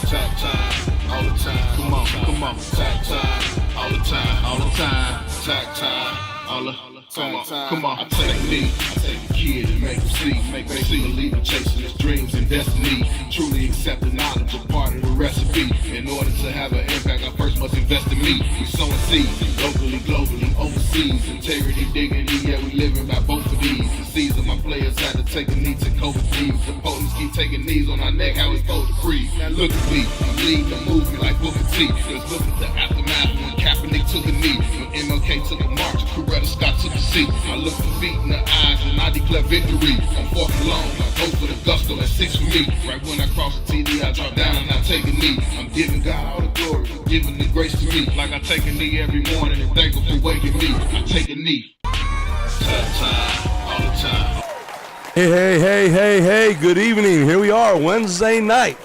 Tag time, all the time. Come on, come on. Tag time, all the time, all the time. Tag time, all the time. Come on. I take a knee, I take a kid and make him see, make see believe in chasing his dreams and destiny. Truly accept the knowledge of part of the recipe. In order to have an impact, I first must invest in me. We sowing seeds, locally, globally, overseas. Integrity, dignity, yeah, we living by both of these. The seeds of my players had to take a knee to COVID thieves. The police keep taking knees on our neck, how we supposed to breathe. Now look at me, I'm leading the movement like Booker T. Just look at the aftermath when Kaepernick took a knee. When MLK took a march, Coretta Scott took a seat. I look defeat in the eyes and I declare victory. I'm fourth alone, I go for the gusto at 6 for me. Right when I cross the TD, I drop down and I take a knee. I'm giving God all the glory, giving the grace to me. Like I take a knee every morning and thank Him for waking me. I take a knee. Time, all the time. Hey, good evening. Here we are, Wednesday night,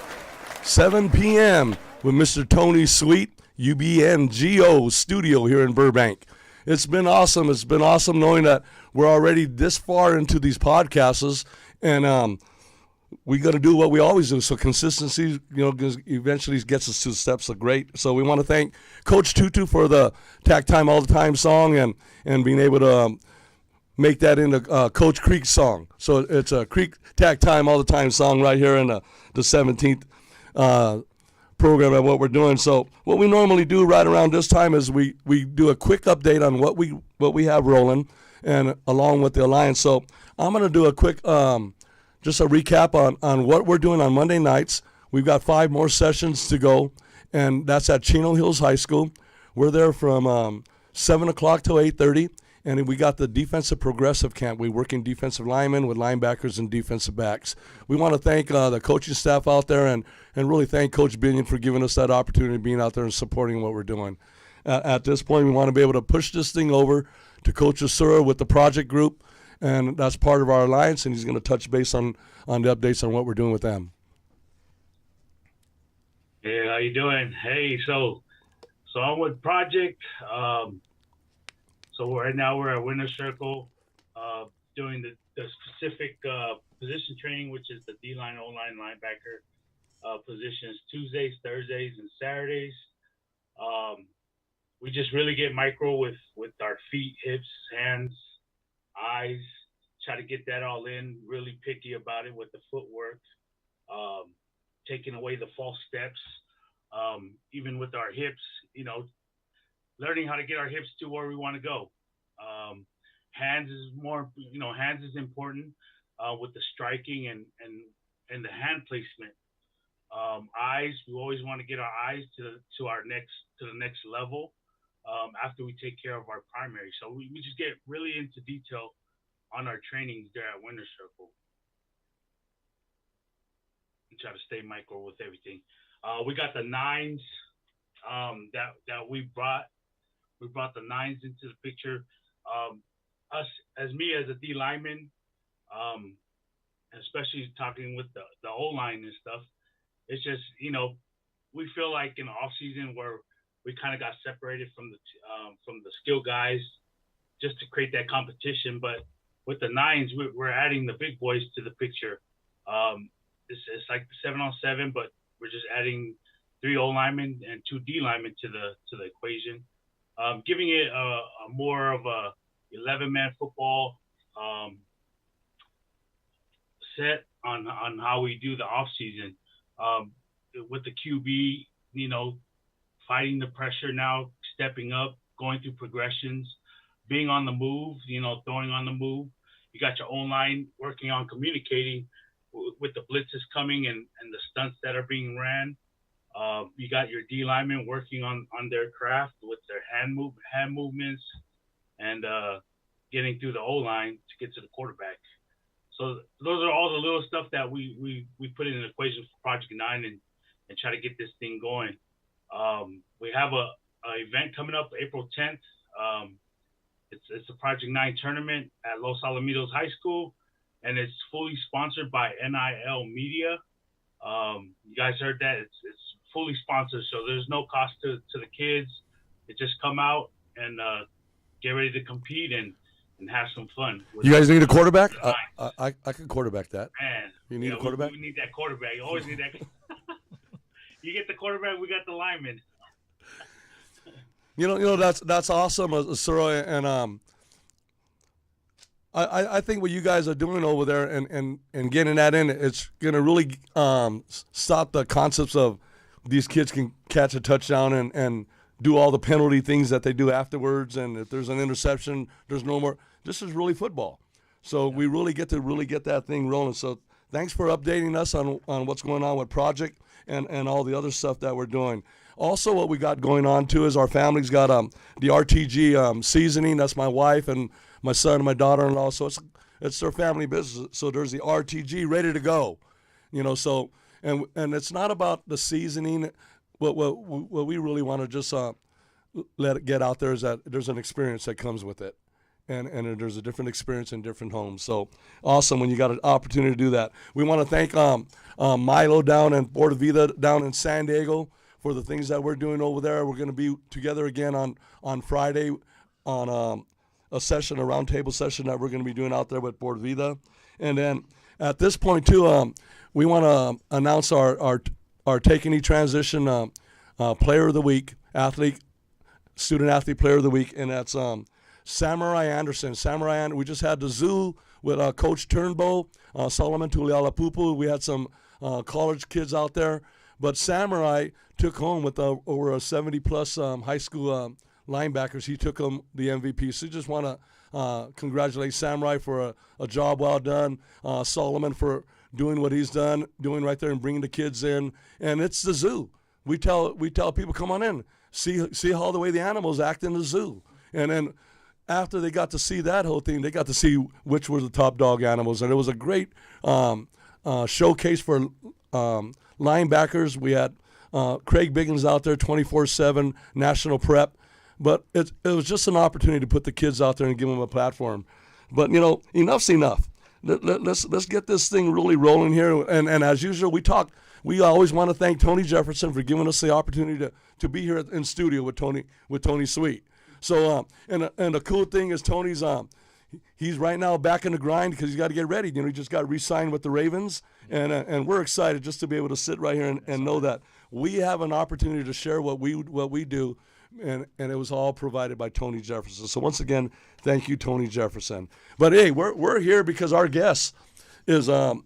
7 p.m. with Mr. Tony Sweet, UBNGO studio here in Burbank. It's been awesome. It's been awesome knowing that we're already this far into these podcasts, and we got to do what we always do. So consistency, eventually gets us to the steps of great. So we want to thank Coach Tutu for the Tag Time All the Time song and being able to make that into Coach Krich's song. So it's a Krich Tag Time All the Time song right here in the 17th program and what we're doing. So what we normally do right around this time is we do a quick update on what we have rolling and along with the Alliance. So I'm going to do a quick just a recap on what we're doing on Monday nights. We've got 5 more sessions to go, and that's at Chino Hills High School. We're there from 7 o'clock till 8:30. And we got the defensive progressive camp. We're working defensive linemen with linebackers and defensive backs. We want to thank the coaching staff out there and really thank Coach Binion for giving us that opportunity of being out there and supporting what we're doing. At this point, we want to be able to push this thing over to Coach Asura with the project group, and that's part of our alliance, and he's going to touch base on the updates on what we're doing with them. Hey, how you doing? Hey, so I'm with Project. So right now we're at Winter Circle doing the specific position training, which is the D-line, O-line, linebacker positions, Tuesdays, Thursdays, and Saturdays. We just really get micro with our feet, hips, hands, eyes, try to get that all in, really picky about it with the footwork, taking away the false steps, even with our hips, learning how to get our hips to where we want to go. Hands is more, hands is important with the striking and the hand placement. Eyes, we always want to get our eyes to the next level after we take care of our primary. So we just get really into detail on our trainings there at Winter Circle. We try to stay micro with everything. We got the 9s that we brought. We brought the 9s into the picture. Us, as a D lineman, especially talking with the O-line and stuff, it's just, we feel like in the off season where we kind of got separated from the skill guys just to create that competition. But with the 9s, we're adding the big boys to the picture. It's like the 7-on-7, but we're just adding 3 O-linemen and 2 D linemen to the equation. Giving it a more of a 11-man football set on how we do the off season with the QB, fighting the pressure now, stepping up, going through progressions, being on the move, throwing on the move. You got your own line working on communicating with the blitzes coming and the stunts that are being ran. You got your D linemen working on their craft with their hand movements and getting through the O line to get to the quarterback. So those are all the little stuff that we put in an equation for Project 9 and try to get this thing going. We have a event coming up April 10th. It's a Project 9 tournament at Los Alamitos High School, and it's fully sponsored by NIL Media. You guys heard that? It's fully sponsored, so there's no cost to the kids. They just come out and get ready to compete and have some fun. You guys need a quarterback? I can quarterback that. Man, you need a quarterback? We need that quarterback. You always need that. You get the quarterback, we got the lineman. That's awesome, Soroy, and I think what you guys are doing over there and getting that in, it's going to really stop the concepts of these kids can catch a touchdown and do all the penalty things that they do afterwards, and if there's an interception, there's no more. This is really football. So we really get that thing rolling. So thanks for updating us on what's going on with Project and all the other stuff that we're doing. Also, what we got going on, too, is our family's got the RTG seasoning. That's my wife and my son and my daughter-in-law. So it's their family business. So there's the RTG ready to go. So and it's not about the seasoning. What we really want to just let it get out there is that there's an experience that comes with it. And there's a different experience in different homes. So awesome when you got an opportunity to do that. We want to thank Milo down in Puerto Vida, down in San Diego, for the things that we're doing over there. We're going to be together again on Friday on a session, a roundtable session that we're going to be doing out there with Puerto Vida. And then at this point, too, we want to announce our Take Any Transition Player of the Week, Student Athlete Player of the Week, and that's Samurai Anderson. We just had the zoo with Coach Turnbow, Solomon Tulialapupu. We had some college kids out there. But Samurai took home with over 70-plus high school linebackers. He took home the MVP. So just want to congratulate Samurai for a job well done. Solomon for doing what he's doing right there and bringing the kids in. And it's the zoo. We tell people, come on in, see how the way the animals act in the zoo. And then after they got to see that whole thing, they got to see which were the top dog animals. And it was a great showcase for linebackers. We had Craig Biggins out there, 24/7 national prep. But it was just an opportunity to put the kids out there and give them a platform. But, enough's enough. Let's get this thing really rolling here. And as usual, we always want to thank Tony Jefferson for giving us the opportunity to be here in studio with Tony Sweet. So, and the cool thing is Tony's he's right now back in the grind because he's got to get ready. He just got re-signed with the Ravens, and we're excited just to be able to sit right here and know that we have an opportunity to share what we do, and it was all provided by Tony Jefferson. So once again, thank you, Tony Jefferson. But hey, we're here because our guest is the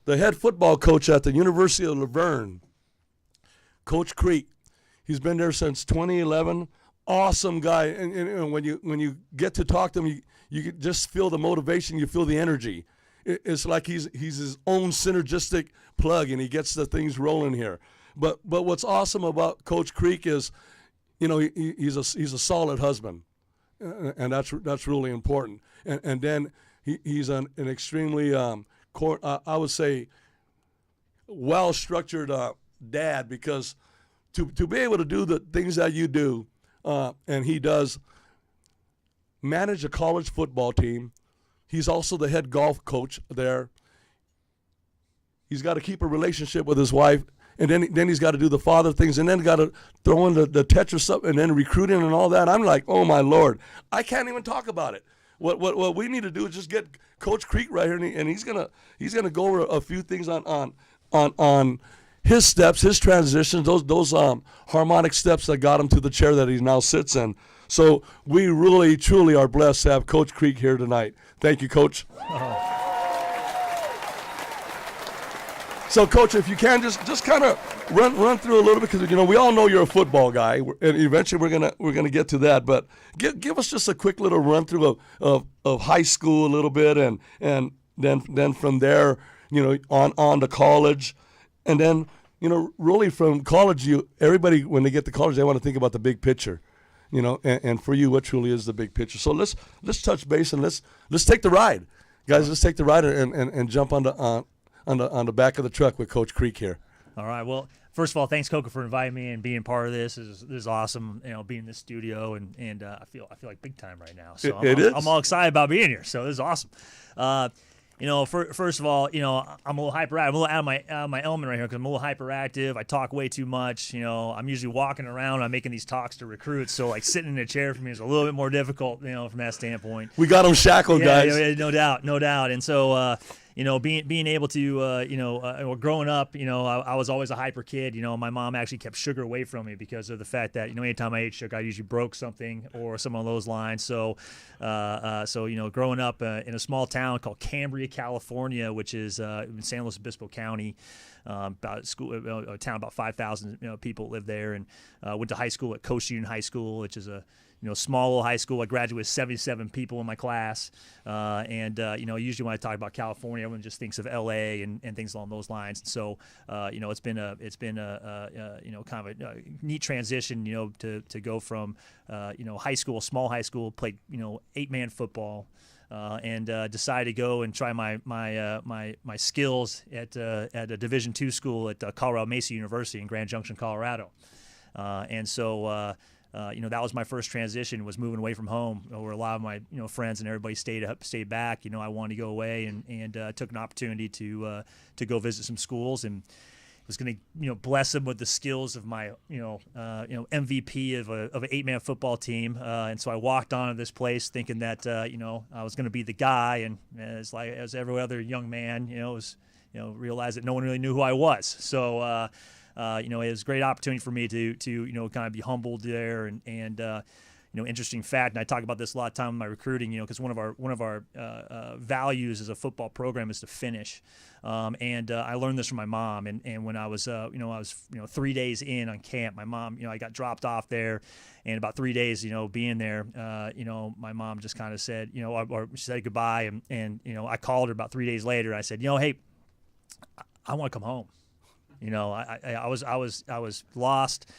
head football coach at the University of Verne, Coach Krich. He's been there since 2011. Awesome guy, and when you get to talk to him, you can just feel the motivation, you feel the energy. It's like he's his own synergistic plug, and he gets the things rolling here. But what's awesome about Coach Krich is, he's a solid husband, and that's really important. And then he's an extremely I would say well structured dad, because to be able to do the things that you do. And he does manage a college football team. He's also the head golf coach there. He's got to keep a relationship with his wife, and then he's got to do the father things, and then got to throw in the Tetris up, and then recruiting and all that. I'm like, oh my Lord, I can't even talk about it. What we need to do is just get Coach Krich right here, and he's gonna go over a few things on his steps, his transitions, those harmonic steps that got him to the chair that he now sits in. So we really, truly are blessed to have Coach Krich here tonight. Thank you, Coach. So, Coach, if you can just kind of run through a little bit, because we all know you're a football guy, and eventually we're gonna get to that. But give us just a quick little run through of high school a little bit, and then from there, on to college, and then. Really from college, everybody, when they get to college, they want to think about the big picture, and for you, what truly is the big picture. So let's touch base and let's take the ride, guys. Let's take the ride and jump on the back of the truck with Coach Krich here. All right. Well, first of all, thanks, Coco, for inviting me and being part of this. This is awesome. Being in this studio, and I feel like big time right now. So I'm all excited about being here. So this is awesome. First of all, I'm a little hyperactive. I'm a little out of my element right here because I'm a little hyperactive. I talk way too much. I'm usually walking around. I'm making these talks to recruits, so like sitting in a chair for me is a little bit more difficult, from that standpoint. We got them shackled, guys. Yeah, no doubt. And so, being able to, growing up, I was always a hyper kid. My mom actually kept sugar away from me because of the fact that, anytime I ate sugar, I usually broke something or some of those lines. So, growing up in a small town called Cambria, California, which is in San Luis Obispo County, about a town about 5,000 people live there, and went to high school at Coast Union High School, which is a small little high school. I graduated with 77 people in my class. Usually when I talk about California, everyone just thinks of LA and things along those lines. So, it's been a kind of a neat transition, to go from, high school, small high school, played, 8-man football, and decided to go and try my skills at a Division II school at Colorado Mesa University in Grand Junction, Colorado. That was my first transition, was moving away from home, where a lot of my friends and everybody stayed back. I wanted to go away and took an opportunity to go visit some schools, and was going to bless them with the skills of my MVP of an 8-man football team. And so I walked onto this place thinking that I was going to be the guy, and as every other young man, realized that no one really knew who I was. So. It was a great opportunity for me to kind of be humbled there, and interesting fact. And I talk about this a lot of time in my recruiting, because one of our values as a football program is to finish. I learned this from my mom. And when I was 3 days in on camp, my mom, I got dropped off there, and about 3 days, being there, my mom just kind of said, or she said goodbye, and I called her about 3 days later. I said, hey, I want to come home. I was lost.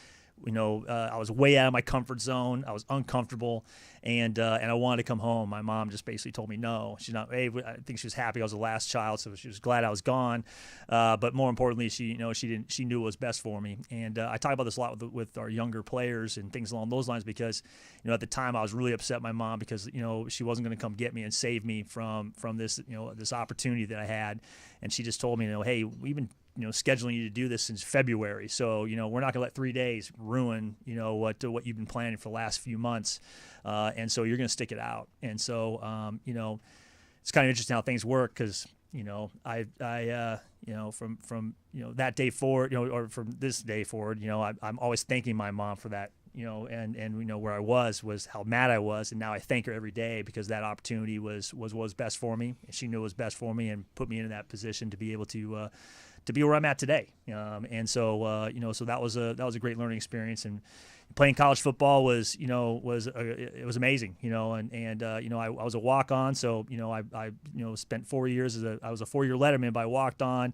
I was way out of my comfort zone. I was uncomfortable, and I wanted to come home. My mom just basically told me no. She's not. I think she was happy I was the last child, so she was glad I was gone. But more importantly, she knew what was best for me. And I talk about this a lot with our younger players and things along those lines, because at the time I was really upset at my mom because she wasn't going to come get me and save me from this this opportunity that I had, and she just told me hey, we've been scheduling you to do this since February. So, we're not going to let 3 days ruin, what you've been planning for the last few months. And so you're going to stick it out. And so, it's kind of interesting how things work, because, from that day forward, or from this day forward, I'm always thanking my mom for that, and where I was how mad I was. And now I thank her every day, because that opportunity was best for me. She knew it was best for me and put me in that position to be able to be where I'm at today. So that was a great learning experience, and playing college football was amazing, I was a walk-on. So, I spent 4 years I was a 4-year letterman, but I walked on,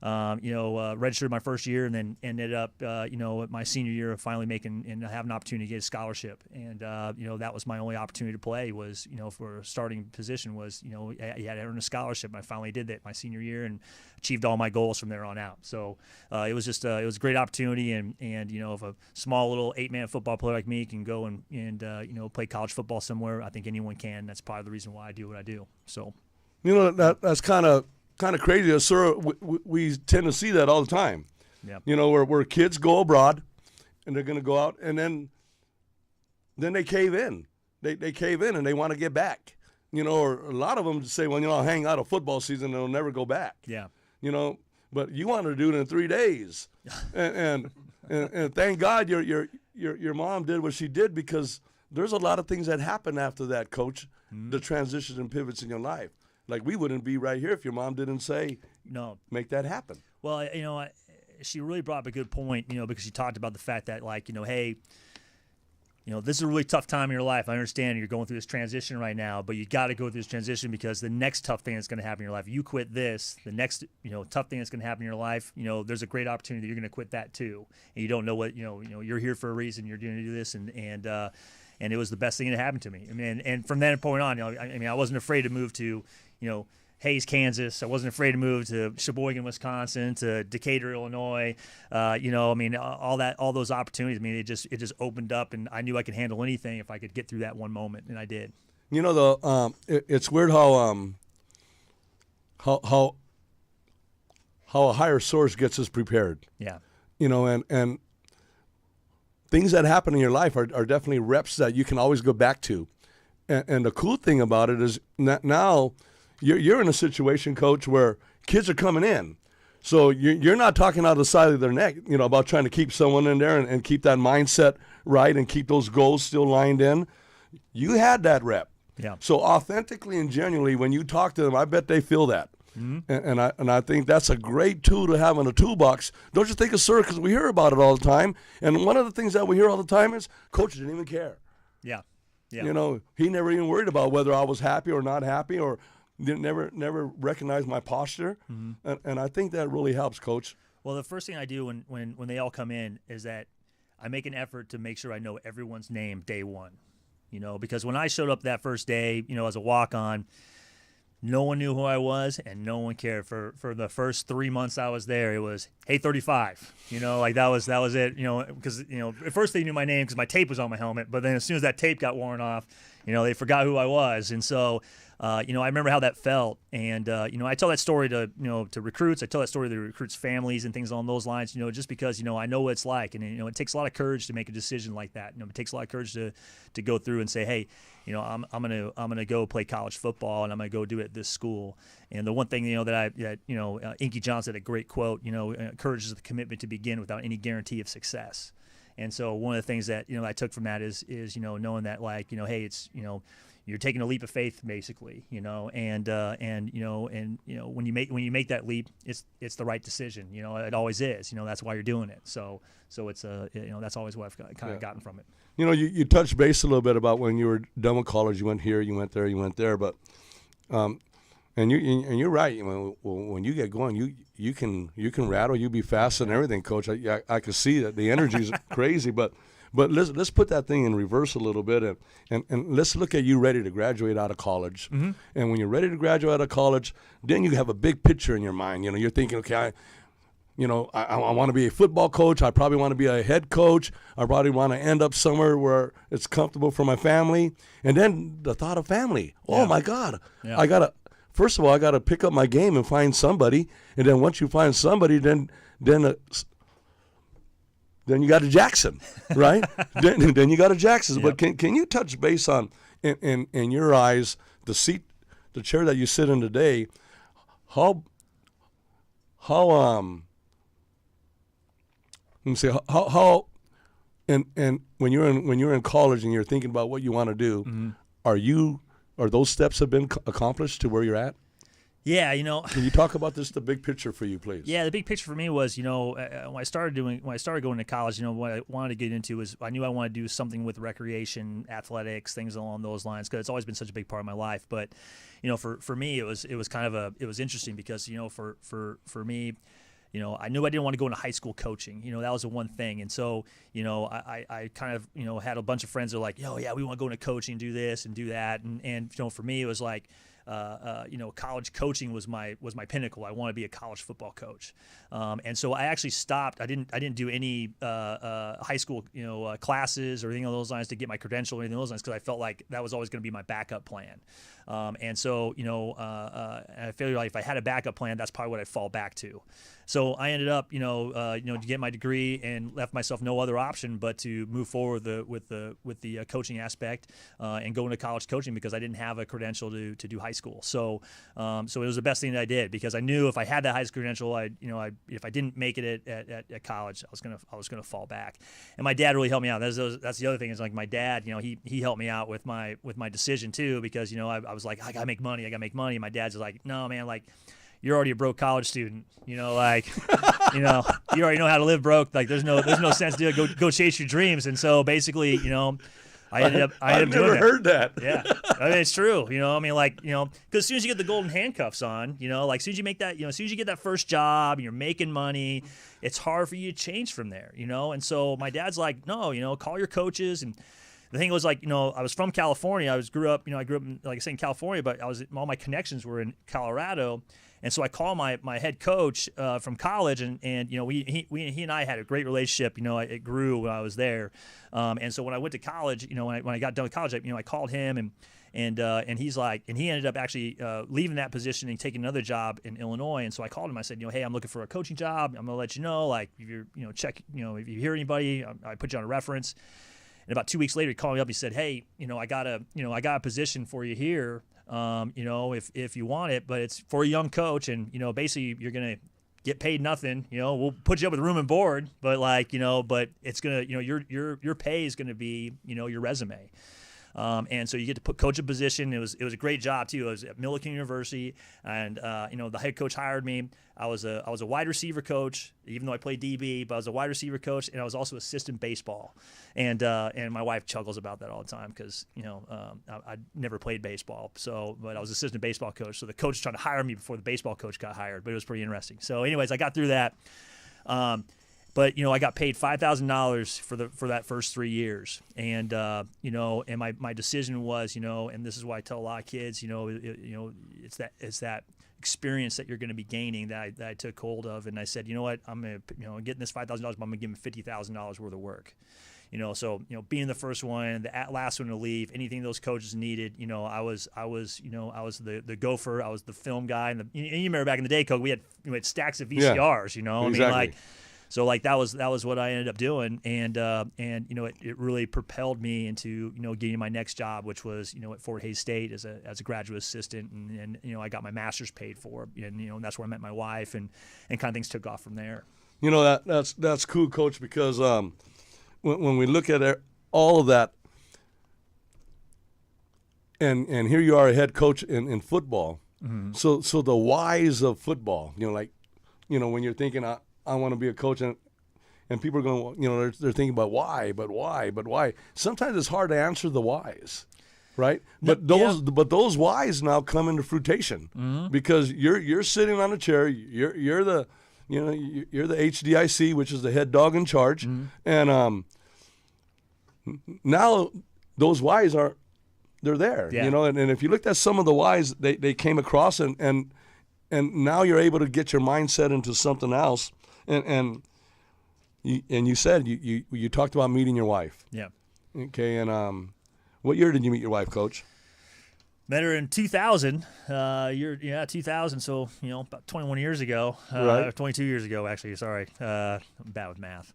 registered my first year, and then ended up, my senior year finally making and having an opportunity to get a scholarship. And, that was my only opportunity to play was, for a starting position was, you had to earn a scholarship. And I finally did that my senior year and achieved all my goals from there on out. So, it was just, it was a great opportunity. And if a small little 8-man football player like me can go and play college football somewhere, I think anyone can. That's part of the reason why I do what I do. So, that's kind of crazy, sir. We tend to see that all the time. Yeah. Where kids go abroad, and they're going to go out, and then they cave in. They cave in, and they want to get back. Or a lot of them say, well, I'll hang out a football season, and they'll never go back. Yeah. But you want to do it in 3 days, and thank God your mom did what she did, because there's a lot of things that happen after that, Coach. Mm-hmm. The transitions and pivots in your life. Like, we wouldn't be right here if your mom didn't say, no, make that happen. Well, she really brought up a good point, because she talked about the fact that, hey, this is a really tough time in your life. I understand you're going through this transition right now, but you got to go through this transition, because the next tough thing that's going to happen in your life, you quit this, the next, tough thing that's going to happen in your life, there's a great opportunity that you're going to quit that too. And you don't know what, you're here for a reason. You're going to do this. And it was the best thing that happened to me. I mean, and from that point on, I wasn't afraid to move to, Hayes, Kansas. I wasn't afraid to move to Sheboygan, Wisconsin, to Decatur, Illinois. All those opportunities. I mean, it just opened up, and I knew I could handle anything if I could get through that one moment, and I did. It's weird how a higher source gets us prepared. Yeah. And things that happen in your life are definitely reps that you can always go back to. And the cool thing about it is now, you're in a situation, Coach, where kids are coming in. So you're not talking out of the side of their neck, about trying to keep someone in there and keep that mindset right and keep those goals still lined in. You had that rep. Yeah. So authentically and genuinely, when you talk to them, I bet they feel that. Mm-hmm. And I think that's a great tool to have in a toolbox. Don't you think, sir? Because we hear about it all the time. And one of the things that we hear all the time is coaches didn't even care. Yeah. He never even worried about whether I was happy or not happy, or never recognized my posture. Mm-hmm. And I think that really helps, Coach. Well, the first thing I do when they all come in is that I make an effort to make sure I know everyone's name day one. Because when I showed up that first day, as a walk-on, no one knew who I was, and no one cared. For the first 3 months I was there, it was, hey, 35. That was it. Because at first they knew my name because my tape was on my helmet, but then as soon as that tape got worn off, they forgot who I was. And so, I remember how that felt. And I tell that story to recruits. I tell that story to the recruits' families and things along those lines. Just because I know what it's like, and it takes a lot of courage to make a decision like that. It takes a lot of courage to go through and say, hey, I'm gonna go play college football, and I'm gonna go do it at this school. And the one thing that Inky Johnson had a great quote. Courage is the commitment to begin without any guarantee of success. And so one of the things that I took from that is knowing that hey, it's you're taking a leap of faith basically, and when you make that leap, it's the right decision. It always is. That's why you're doing it. So it's that's always what I've kind of gotten from it. You touched base a little bit about when you were done with college. You went here, you went there, you went there, but and you're right. When you get going, you can rattle, you be fast and everything, Coach. I can see that the energy's crazy, but let's put that thing in reverse a little bit, and let's look at you ready to graduate out of college. Mm-hmm. And when you're ready to graduate out of college, then you have a big picture in your mind. You're thinking, okay, I want to be a football coach. I probably want to be a head coach. I probably want to end up somewhere where it's comfortable for my family. And then the thought of family. Oh, my God. Yeah. First of all, I got to pick up my game and find somebody. And then once you find somebody, then you got a Jackson, right? then you got a Jackson. Yep. But can you touch base on, in your eyes, the chair that you sit in today, how and when you're in college and you're thinking about what you want to do, mm-hmm. Are those steps have been accomplished to where you're at? Yeah, Can you talk about the big picture for you, please? Yeah, the big picture for me was, when I started going to college, what I wanted to get into was I knew I wanted to do something with recreation, athletics, things along those lines, because it's always been such a big part of my life. But, for me, it was kind of it was interesting because, for me, I knew I didn't want to go into high school coaching. That was the one thing. And so, I kind of, had a bunch of friends that were like, oh, yeah, we want to go into coaching, do this and do that. And for me, it was like, college coaching was my pinnacle. I want to be a college football coach. And so I actually stopped. I didn't do any high school, classes or anything along those lines to get my credential or anything along those lines because I felt like that was always going to be my backup plan. And so, I feel like if I had a backup plan, that's probably what I'd fall back to. So I ended up, to get my degree and left myself no other option but to move forward with the coaching aspect and go into college coaching because I didn't have a credential to do high school. So it was the best thing that I did because I knew if I had that high school credential, if I didn't make it at college, I was gonna fall back. And my dad really helped me out. That's the other thing is like my dad, he helped me out with my decision too because I was like I gotta make money. And my dad's like, no man, like you're already a broke college student, you already know how to live broke. Like there's no sense to go chase your dreams. And so basically, I ended up doing that. I've never heard that. Yeah, I mean, it's true. Because as soon as you get the golden handcuffs on, like as soon as you make that, as soon as you get that first job and you're making money, it's hard for you to change from there, And so my dad's like, no, call your coaches. And the thing was like, I was from California. I grew up in, like I said, in California, but all my connections were in Colorado. And so I called my head coach from college, and he and I had a great relationship. It grew when I was there. And so when I went to college, when I got done with college, I called him, and he's like, and he ended up actually leaving that position and taking another job in Illinois. And so I called him. I said, hey, I'm looking for a coaching job. I'm gonna let you know, like if you're, check, if you hear anybody, I put you on a reference. And about 2 weeks later, he called me up. He said, "Hey, I got a position for you here. you know, if you want it, but it's for a young coach, and you know, basically you're gonna get paid nothing. You know, we'll put you up with room and board, but like, you know, but it's gonna, you know, your pay is gonna be, you know, your resume. And so you get to coach a position. It was a great job too. I was at Millikan University, and you know, the head coach hired me. I was a wide receiver coach, even though I played DB, but I was a wide receiver coach, and I was also assistant baseball. And my wife chuckles about that all the time because, you know, I never played baseball, but I was assistant baseball coach. So the coach was trying to hire me before the baseball coach got hired, but it was pretty interesting. So anyways, I got through that. But you know, I got paid $5,000 for that first 3 years, and you know, and my decision was, you know, and this is why I tell a lot of kids, you know, it's that experience that you're going to be gaining that I took hold of, and I said, you know what, I'm gonna, you know, getting this $5,000, but I'm gonna give him $50,000 worth of work. You know, so, you know, being the first one, the last one to leave, anything those coaches needed, you know, I was the gopher, I was the film guy, and you remember back in the day, Coach, we had stacks of VCRs, you know, exactly. I mean, like. So like that was what I ended up doing, and you know, it really propelled me into, you know, getting my next job, which was, you know, at Fort Hays State as a graduate assistant, and you know, I got my master's paid for, and you know, and that's where I met my wife, and kind of things took off from there. You know, that's cool, Coach, because when we look at all of that, and here you are, a head coach in football. Mm-hmm. So the whys of football, you know, like, you know, when you're thinking, I want to be a coach, and people are going, you know, they're thinking about why. Sometimes it's hard to answer the whys, right? But those whys now come into fruition, mm-hmm. because you're sitting on a chair, you're the HDIC, which is the head dog in charge, mm-hmm. and now those whys they're there, you know, and if you looked at some of the whys they came across, and now you're able to get your mindset into something else. And you said you talked about meeting your wife. Yeah. Okay. And what year did you meet your wife, Coach? Met her in 2000. 2000. So, you know, about 21 years ago. Right. 22 years ago, actually. Sorry. I'm bad with math.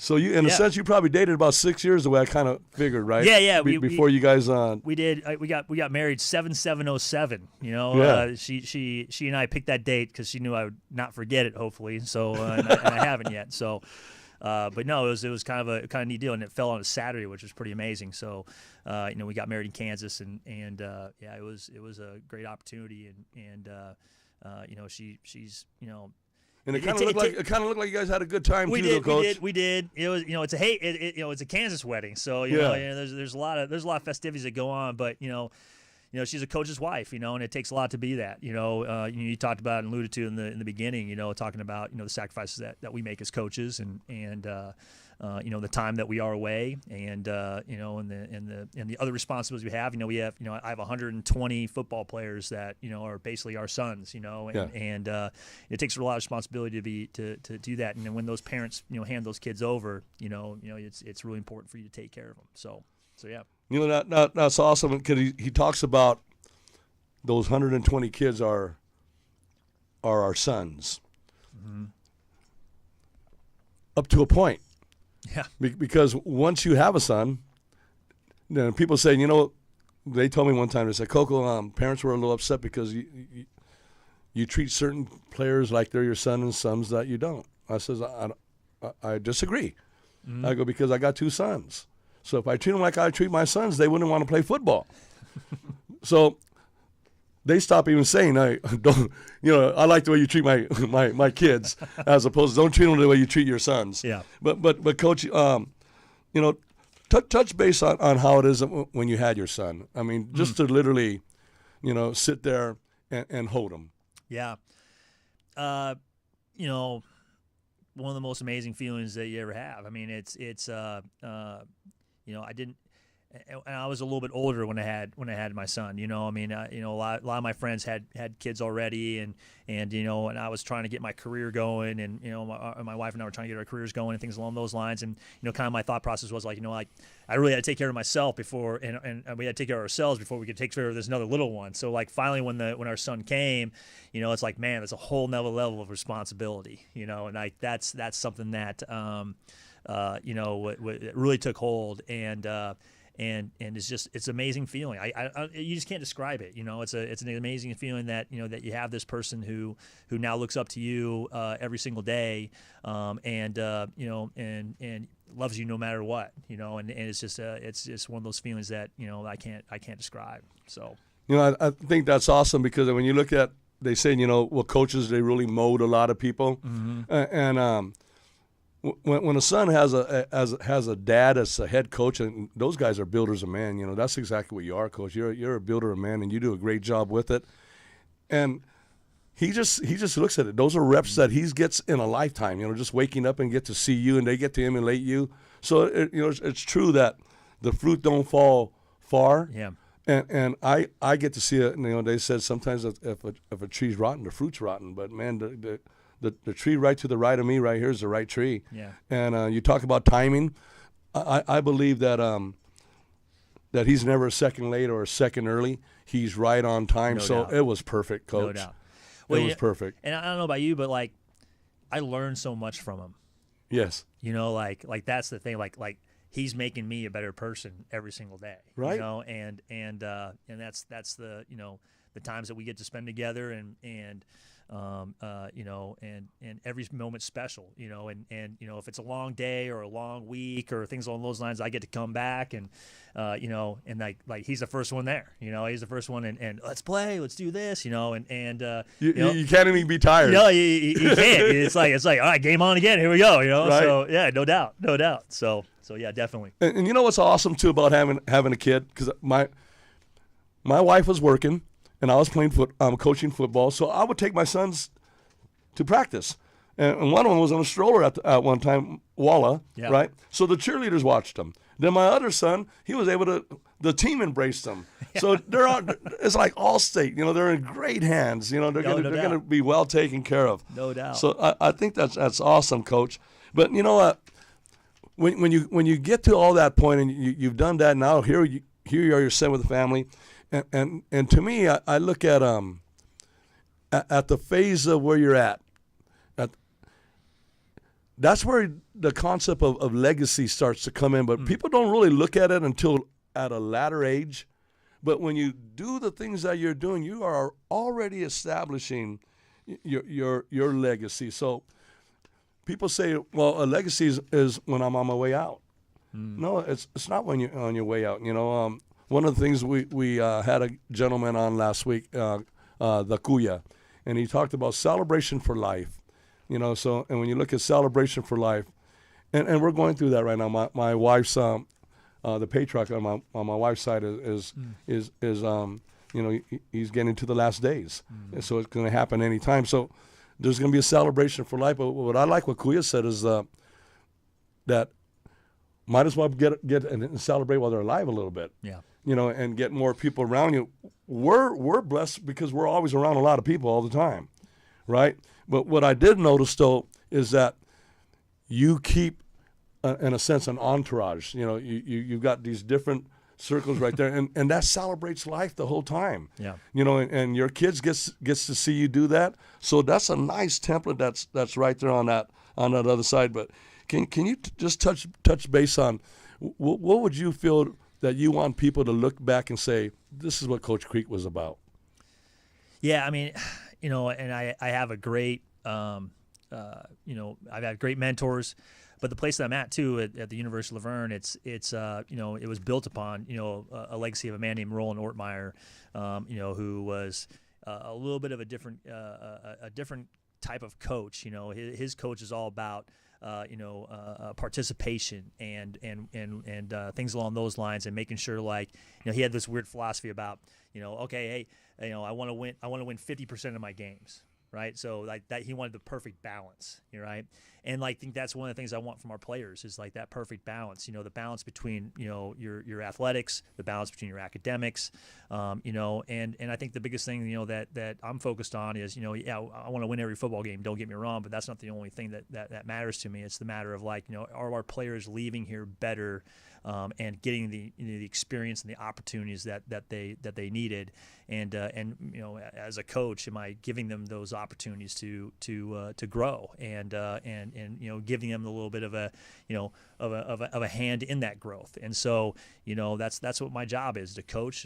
So you, in a sense, you probably dated about 6 years the way I kind of figured, right? Yeah. Before you guys, we did. We got married 7/7/07. You know, she and I picked that date because she knew I would not forget it. Hopefully, so and I haven't yet. So, but no, it was kind of a neat deal, and it fell on a Saturday, which was pretty amazing. So, you know, we got married in Kansas, and yeah, it was a great opportunity, and you know, she's, you know. And it kind of looked like you guys had a good time too, Coach. We did. It was, you know, it's a Kansas wedding, so you know, there's a lot of festivities that go on, but you know, she's a coach's wife, you know, and it takes a lot to be that. You know, you talked about and alluded to in the beginning, you know, talking about, you know, the sacrifices that we make as coaches, and you know, the time that we are away, and you know, and the other responsibilities we have. You know, I have 120 football players that, you know, are basically our sons. You know, and it takes a lot of responsibility to do that. And then when those parents, you know, hand those kids over, you know, it's really important for you to take care of them. So yeah. You know, that's awesome, because he talks about those 120 kids are our sons, mm-hmm. up to a point. Yeah. Because once you have a son, you know, people say, you know, they told me one time, they said, Coco, parents were a little upset because you treat certain players like they're your son and sons that you don't. I says, I disagree. Mm-hmm. I go, because I got two sons. So if I treat them like I treat my sons, they wouldn't want to play football. So they stop even saying, "I don't." You know, I like the way you treat my kids, as opposed to don't treat them the way you treat your sons. Yeah. But Coach, you know, touch base on how it is when you had your son. I mean, just to literally, you know, sit there and hold him. Yeah. You know, one of the most amazing feelings that you ever have. I mean, it's you know, and I was a little bit older when I had my son. You know, I mean, you know, a lot of my friends had kids already, and you know, and I was trying to get my career going, and you know, my wife and I were trying to get our careers going and things along those lines. And you know, kind of my thought process was like, you know, like I really had to take care of myself before, and we had to take care of ourselves before we could take care of this another little one. So like finally, when our son came, you know, it's like, man, it's a whole nother level of responsibility. You know, and that's something that you know, it really took hold, and and it's an amazing feeling. You just can't describe it. It's an amazing feeling that that you have this person who now looks up to you every single day, and loves you no matter what. And it's just one of those feelings that I can't describe. So I think that's awesome because when you look at, they say coaches, they really mold a lot of people, and when a son has a dad as a head coach, and those guys are builders of man, that's exactly what you are, coach. You're a builder of man, and you do a great job with it. And he just looks at it. Those are reps that he gets in a lifetime. Just waking up and get to see you, and they get to emulate you. So it's true that the fruit don't fall far. Yeah. And I get to see it. They said sometimes if a tree's rotten, the fruit's rotten. But man, the tree right to the right of me right here is the right tree. Yeah. And you talk about timing. I believe that that he's never a second late or a second early. He's right on time. No so doubt. it was perfect, Coach. No doubt. It was perfect. And I don't know about you, but like I learned so much from him. Yes. Like that's the thing. Like he's making me a better person every single day. Right. And that's the the times that we get to spend together and every moment's special, and if it's a long day or a long week or things along those lines, I get to come back and and like he's the first one there, he's the first one and let's play, let's do this, you can't even be tired. You can't. It's like all right, game on again. Here we go. Right. So yeah, no doubt. So yeah, definitely. And you know what's awesome too about having a kid, because my wife was working. And I was coaching football, so I would take my sons to practice. And one of them was on a stroller at one time, Walla, Yeah. right? So the cheerleaders watched him. Then my other son, he was able to, the team embraced him. Yeah. So it's like Allstate, they're in great hands. They're going to be well taken care of. No doubt. So I think that's awesome, Coach. But you know what? When you get to all that point and you've done that, now here you are, you're sitting with the family. And to me, I look at the phase of where you're at. That's where the concept of legacy starts to come in. But people don't really look at it until at a latter age. But when you do the things that you're doing, you are already establishing your legacy. So people say, well, a legacy is when I'm on my way out. No, it's not when you're on your way out. One of the things we had a gentleman on last week, the Kuya, and he talked about celebration for life. So and when you look at celebration for life, and we're going through that right now. My wife's the patriarch on my wife's side is he's getting to the last days, and so it's going to happen anytime. So there's going to be a celebration for life. But what I like what Kuya said is that might as well get and celebrate while they're alive a little bit. Yeah. And get more people around you. We're blessed because we're always around a lot of people all the time, right? But what I did notice, though, is that you keep, in a sense, an entourage. You've got these different circles right there, and that celebrates life the whole time. Yeah. And your kids gets to see you do that. So that's a nice template that's right there on that other side. But can you just touch base on what would you feel that you want people to look back and say, this is what Coach Krich was about? Yeah, I mean, and I have a great, I've had great mentors, but the place that I'm at too at the University of Verne, it was built upon, a legacy of a man named Roland Ortmeyer, who was a little bit of a different type of coach. His coach is all about participation and things along those lines, and making sure, like, he had this weird philosophy about, okay, hey, I want to win 50% of my games, right? So like that, he wanted the perfect balance, right? And I think that's one of the things I want from our players is like that perfect balance, the balance between, your athletics, the balance between your academics, and I think the biggest thing, that I'm focused on is, I want to win every football game, don't get me wrong, but that's not the only thing that matters to me. It's the matter of, like, are our players leaving here better and getting the experience and the opportunities that they needed. And as a coach, am I giving them those opportunities to grow and giving them a little bit of a hand in that growth. And so that's what my job is, to coach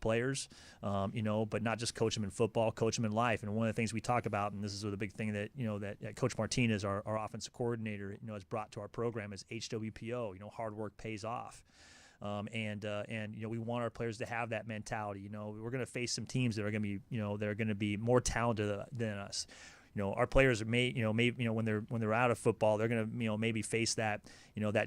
players, but not just coach them in football, coach them in life. And one of the things we talk about, and this is the big thing that Coach Martinez, our offensive coordinator, has brought to our program, is HWPO. Hard work pays off. We want our players to have that mentality. We're going to face some teams that are going to be more talented than us. Our players when they're out of football, they're going to maybe face that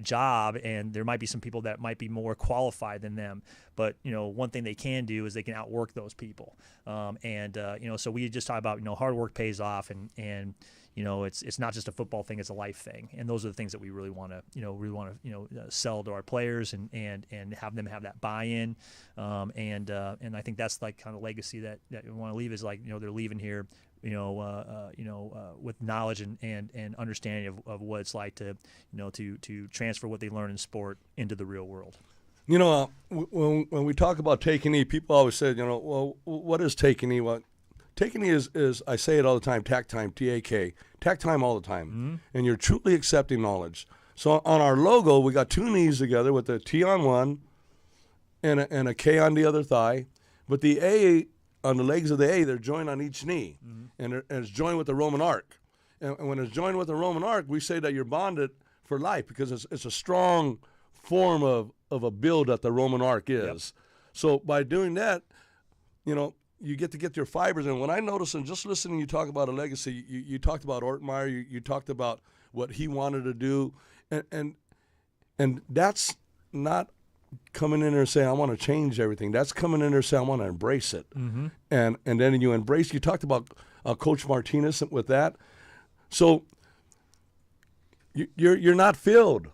job, and there might be some people that might be more qualified than them. But one thing they can do is they can outwork those people. So we just talk about hard work pays off, and it's not just a football thing; it's a life thing. And those are the things that we really want to sell to our players and have them have that buy-in. And I think that's like kind of legacy that we want to leave, is like they're leaving here with knowledge and understanding of what it's like to transfer what they learn in sport into the real world. When we talk about take a knee, people always say, well, what is take a knee? Well, take a knee is, I say it all the time, tack time, T-A-K, tack time all the time. Mm-hmm. And you're truly accepting knowledge. So on our logo, we got two knees together with a T on one and a K on the other thigh. But the A, on the legs of the A, they're joined on each knee. Mm-hmm. And it's joined with the Roman arc. And when it's joined with the Roman arc, we say that you're bonded for life, because it's a strong form of a build that the Roman arc is. Yep. So by doing that, you get to get your fibers in. When I notice, and just listening you talk about a legacy, you talked about Ortmeyer, you talked about what he wanted to do, and that's not coming in there saying, I want to change everything. That's coming in there saying, I want to embrace it. Mm-hmm. And then you embrace, you talked about Coach Martinez with that. So you're not filled.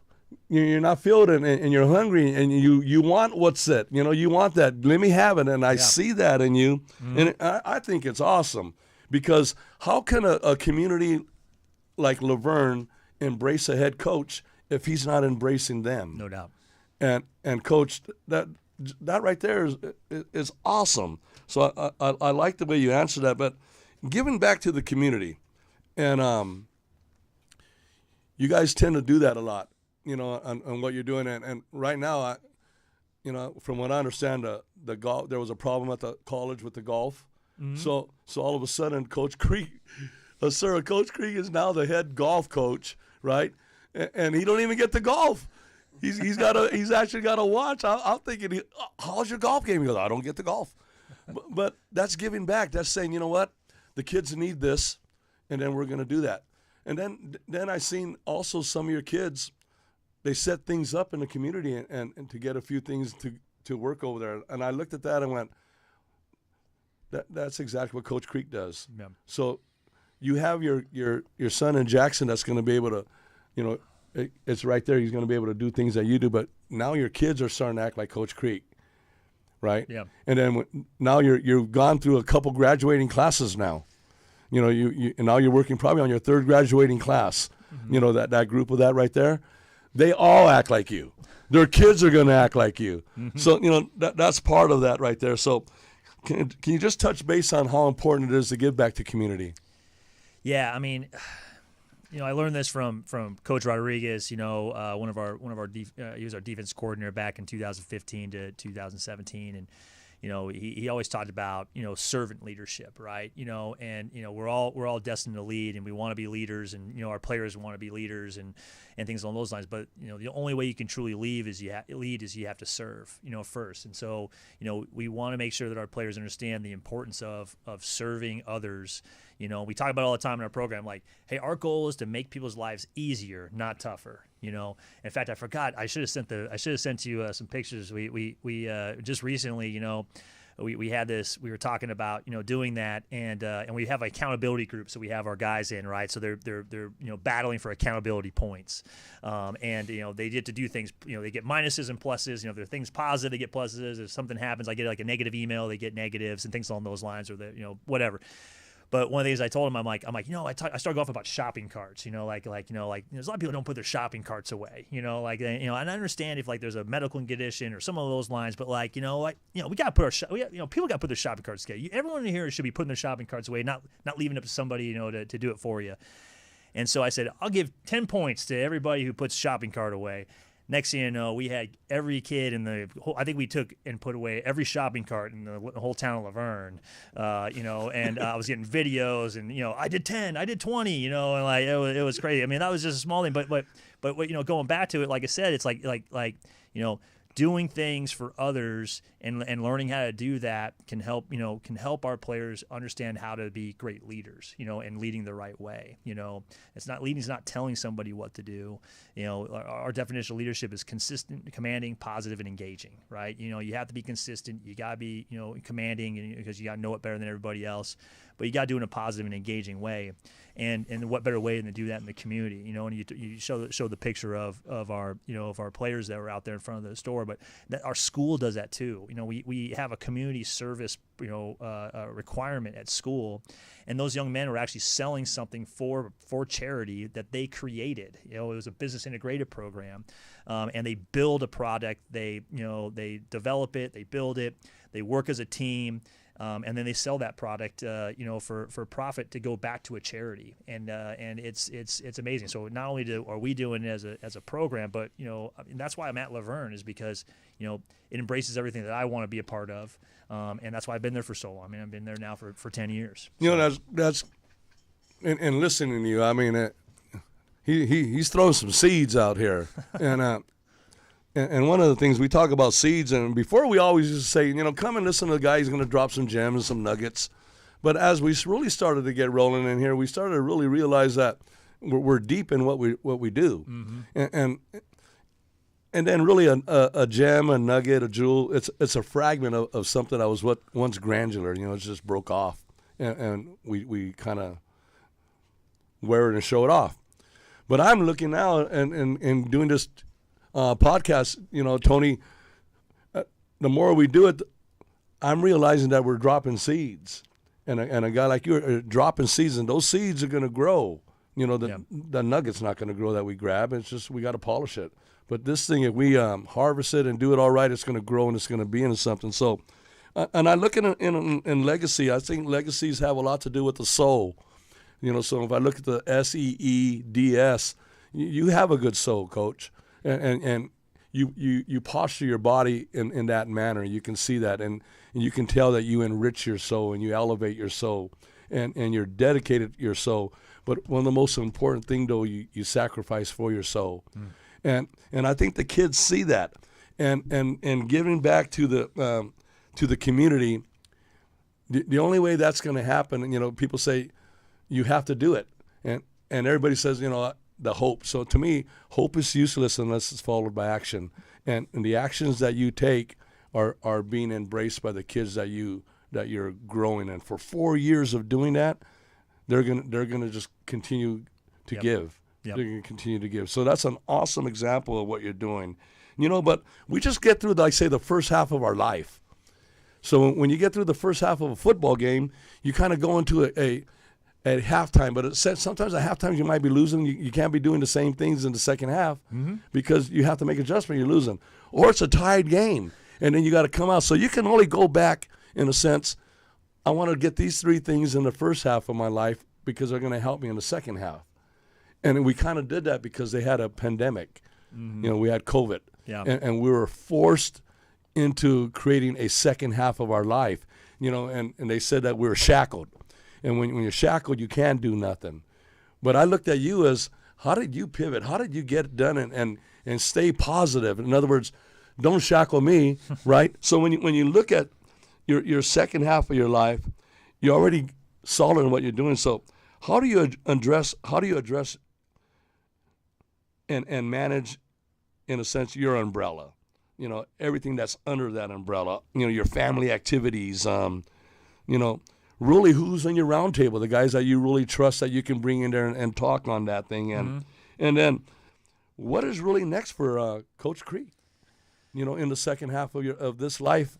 You're not filled, and you're hungry, and you want what's it. You want that. Let me have it, and I see that in you. Mm-hmm. And I think it's awesome, because how can a community like Laverne embrace a head coach if he's not embracing them? No doubt. And coach, that right there is awesome. So I like the way you answer that. But giving back to the community, and you guys tend to do that a lot, on what you're doing. And right now, from what I understand, the golf, there was a problem at the college with the golf. Mm-hmm. So all of a sudden, Coach Krich, Coach Krich is now the head golf coach, right? And he don't even get to golf. He's actually got to watch. I'm thinking, how's your golf game? He goes, I don't get to golf. But that's giving back. That's saying, you know what, the kids need this, and then we're going to do that. And then I seen also some of your kids, they set things up in the community and to get a few things to work over there. And I looked at that and went, that's exactly what Coach Krich does. Yeah. So you have your son in Jackson that's going to be able to, it's right there. He's going to be able to do things that you do. But now your kids are starting to act like Coach Krich, right? Yeah. And then now you've gone through a couple graduating classes now. And now you're working probably on your third graduating class. Mm-hmm. That group of that right there, they all act like you. Their kids are going to act like you. Mm-hmm. So that's part of that right there. So can you just touch base on how important it is to give back to community? Yeah, I mean, I learned this from Coach Rodriguez. He was our defense coordinator back in 2015 to 2017, and he always talked about servant leadership, right? We're all destined to lead, and we want to be leaders, and our players want to be leaders, and things along those lines. But the only way you can truly lead is you have to serve, first. And so we want to make sure that our players understand the importance of serving others. We talk about it all the time in our program, like, hey, our goal is to make people's lives easier, not tougher. In fact, I forgot. I should have sent you some pictures. We just recently, we had this. We were talking about doing that, and we have an accountability group. So we have our guys in, right. So they're battling for accountability points, and they get to do things. They get minuses and pluses. If there are things positive, they get pluses. If something happens, I get like a negative email, they get negatives and things along those lines, or whatever. But one of the things I told him, I'm like, I started off about shopping carts, there's a lot of people don't put their shopping carts away, and I understand if like there's a medical condition or some of those lines, but like, we got to put people got to put their shopping carts away. Everyone in here should be putting their shopping carts away, not leaving it up to somebody, to do it for you. And so I said, I'll give 10 points to everybody who puts shopping cart away. Next thing you know, we had every kid in the whole, I think we took and put away every shopping cart in the whole town of Laverne, and I was getting videos and, I did 10, I did 20, and like, it was crazy. I mean, that was just a small thing, but going back to it, like I said, it's like, doing things for others and learning how to do that can help our players understand how to be great leaders, and leading the right way. It's not leading is not telling somebody what to do. Our definition of leadership is consistent, commanding, positive, and engaging, right? You have to be consistent. You got to be, commanding because you got to know it better than everybody else, but you got to do it in a positive and engaging way. And what better way than to do that in the community, and you show the picture of our players that were out there in front of the store, but our school does that too. We have a community service requirement at school, and those young men were actually selling something for charity that they created. It was a business integrated program, and they build a product. They develop it, they build it, they work as a team. And then they sell that product, for profit to go back to a charity, and it's amazing. So not only are we doing it as a program, but that's why I'm at Laverne, is because it embraces everything that I want to be a part of, and that's why I've been there for so long. I mean, I've been there now for 10 years. That's and listening to you, I mean, he's throwing some seeds out here, and. And one of the things we talk about seeds, and before we always used to say, come and listen to the guy. He's going to drop some gems, some nuggets. But as we really started to get rolling in here, we started to really realize that we're deep in what we do, and then really a gem, a nugget, a jewel. It's a fragment of something that was once granular. It just broke off, and we kind of wear it and show it off. But I'm looking now and doing this. Podcast, Tony, the more we do it, I'm realizing that we're dropping seeds, and a guy like you are dropping seeds, and those seeds are going to grow. The nugget's not going to grow that we grab. It's just we got to polish it. But this thing, if we harvest it and do it all right, it's going to grow and it's going to be into something. So, and I look in legacy. I think legacies have a lot to do with the soul. So if I look at the SEEDS, you have a good soul, Coach. And you posture your body in that manner. You can see that, and you can tell that you enrich your soul and you elevate your soul, and you're dedicated to your soul. But one of the most important thing, though, you sacrifice for your soul, and I think the kids see that, and giving back to the community. The only way that's going to happen, people say you have to do it, and everybody says, the hope. So to me, hope is useless unless it's followed by action. And the actions that you take are being embraced by the kids that you're growing. And for 4 years of doing that, they're gonna just continue to give. They're gonna continue to give. So that's an awesome example of what you're doing. But we just get through, like say, the first half of our life. So when you get through the first half of a football game, you kind of go into at halftime, but sometimes at halftime you might be losing. You can't be doing the same things in the second half because you have to make adjustment. You're losing, or it's a tied game, and then you got to come out. So you can only go back in a sense. I want to get these 3 things in the first half of my life because they're going to help me in the second half. And we kind of did that because they had a pandemic. We had COVID, and we were forced into creating a second half of our life. And they said that we were shackled. And when you're shackled, you can't do nothing. But I looked at you as, how did you pivot? How did you get it done and stay positive? In other words, don't shackle me, right? So when you look at your second half of your life, you're already solid in what you're doing. So how do you address and manage, in a sense, your umbrella? Everything that's under that umbrella. Your family activities. Really, who's on your round table? The guys that you really trust that you can bring in there and talk on that thing. And then what is really next for Coach Krich? In the second half of this life,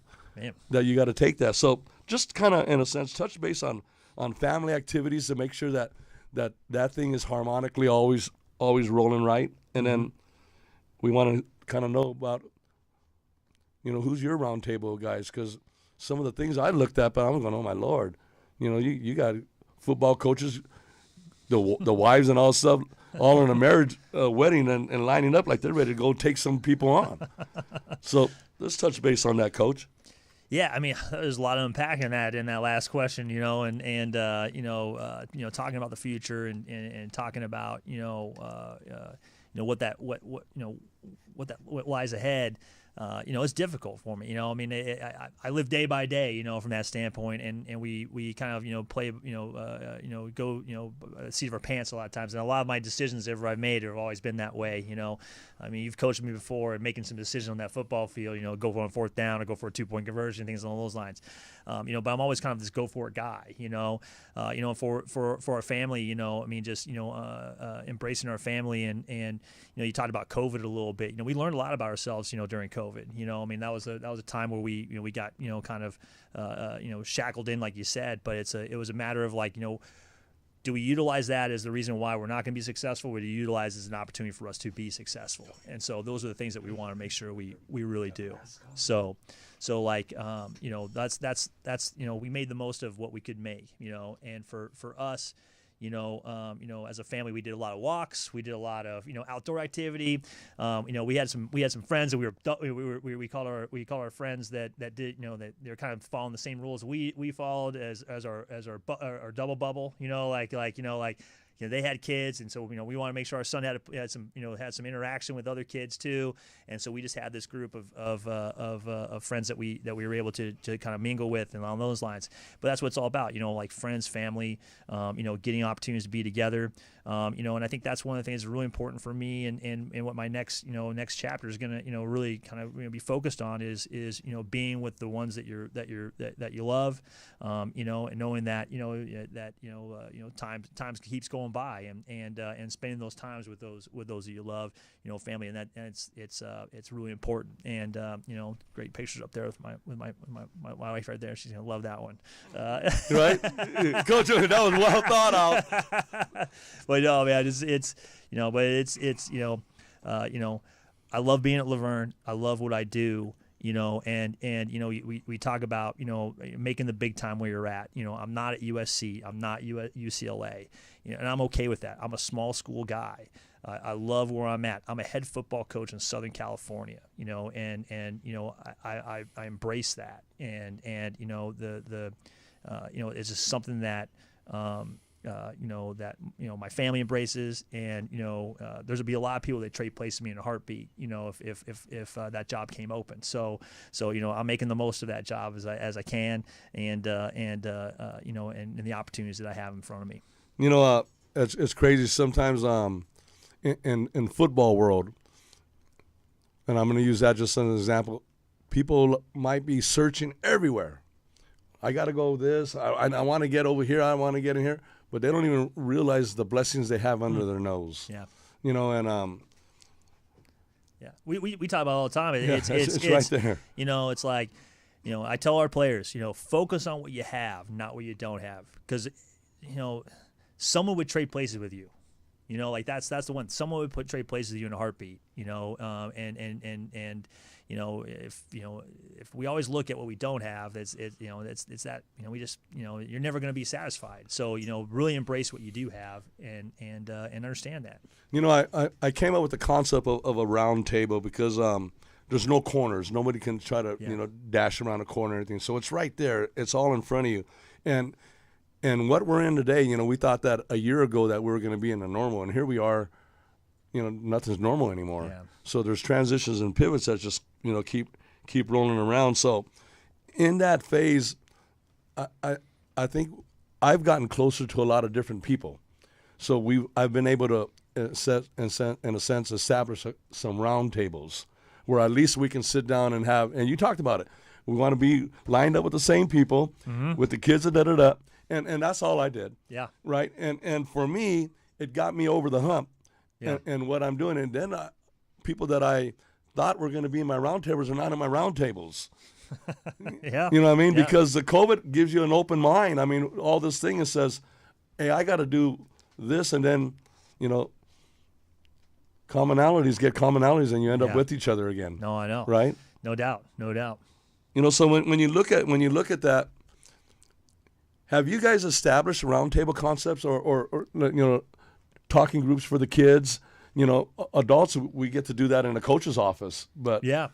that you got to take that. So just kind of, in a sense, touch base on on family activities to make sure that thing is harmonically always rolling right. And then we want to kind of know about, who's your round table guys, because some of the things I looked at, but I'm going, oh my Lord, you got football coaches, the wives and all stuff, all in a marriage wedding and lining up like they're ready to go take some people on. So let's touch base on that, Coach. Yeah, I mean, there's a lot of unpacking that in that last question, and talking about the future and talking about what lies ahead. It's difficult for me. I mean, I live day by day, from that standpoint, and we kind of play, go seat of our pants a lot of times, and a lot of my decisions ever I've made have always been that way. I mean, you've coached me before and making some decisions on that football field, go for a fourth down or go for a 2-point conversion, things along those lines. But I'm always kind of this go for it guy. For our family, I mean, just embracing our family, and you talked about COVID a little bit. We learned a lot about ourselves, during COVID. I mean, that was a time where we got kind of shackled in, like you said. But it was a matter of like, do we utilize that as the reason why we're not going to be successful, or do you utilize it as an opportunity for us to be successful? And so those are the things that we want to make sure we really do. So like that's we made the most of what we could make, and for us. As a family, we did a lot of walks. We did a lot of outdoor activity. We had some friends that we call our friends that did that they're kind of following the same rules we followed as our double bubble. They had kids, and so we want to make sure our son had some interaction with other kids too, and so we just had this group of friends that we were able to kind of mingle with and along those lines. But that's what it's all about, like friends, family, getting opportunities to be together, and I think that's one of the things that's really important for me, and what my next chapter is going to really kind of be focused on is being with the ones that you love, and knowing that times keeps going by, and spending those times with those that you love, family, and it's really important. And great pictures up there with my wife right there. She's gonna love that one. Right, Coach, that was well thought out. But no, man, I love being at Laverne. I love what I do. We talk about, making the big time where you're at. I'm not at USC. I'm not UCLA. And I'm okay with that. I'm a small school guy. I love where I'm at. I'm a head football coach in Southern California, I embrace that. And it's just something that, my family embraces, and there's be a lot of people that trade places with me in a heartbeat. If that job came open, so I'm making the most of that job as I can, and the opportunities that I have in front of me. It's crazy sometimes. In football world, and I'm going to use that just as an example. People might be searching everywhere. I got to go this. I want to get over here. I want to get in here. But they don't even realize the blessings they have under their nose. Yeah. Yeah. We talk about it all the time. It's right there. It's like, I tell our players, focus on what you have, not what you don't have. Because, someone would trade places with you. That's the one. Someone would trade places with you in a heartbeat. If we always look at what we don't have, it's that we just you're never going to be satisfied. So really embrace what you do have, and understand that. I came up with the concept of a round table because there's no corners. Nobody can try to dash around a corner or anything. So it's right there. It's all in front of you, and what we're in today, we thought that a year ago that we were going to be in the normal, and here we are. Nothing's normal anymore. Yeah. So there's transitions and pivots that just keep rolling around. So in that phase, I think I've gotten closer to a lot of different people. So I've been able to in a sense establish some round tables where at least we can sit down and have. And you talked about it. We want to be lined up with the same people, with the kids and that's all I did. Yeah. Right. And for me, it got me over the hump. Yeah. And what I'm doing, and then people that I thought were going to be in my roundtables are not in my roundtables. Yeah. You know what I mean? Yeah. Because the COVID gives you an open mind. I mean, all this thing it says, hey, I got to do this, and then, you know, commonalities get commonalities, and you end up Yeah. with each other again. No, I know. Right? No doubt. No doubt. You know, so when you look at that, have you guys established roundtable concepts or you know, talking groups for the kids? You know, adults, we get to do that in a coach's office, but Yeah.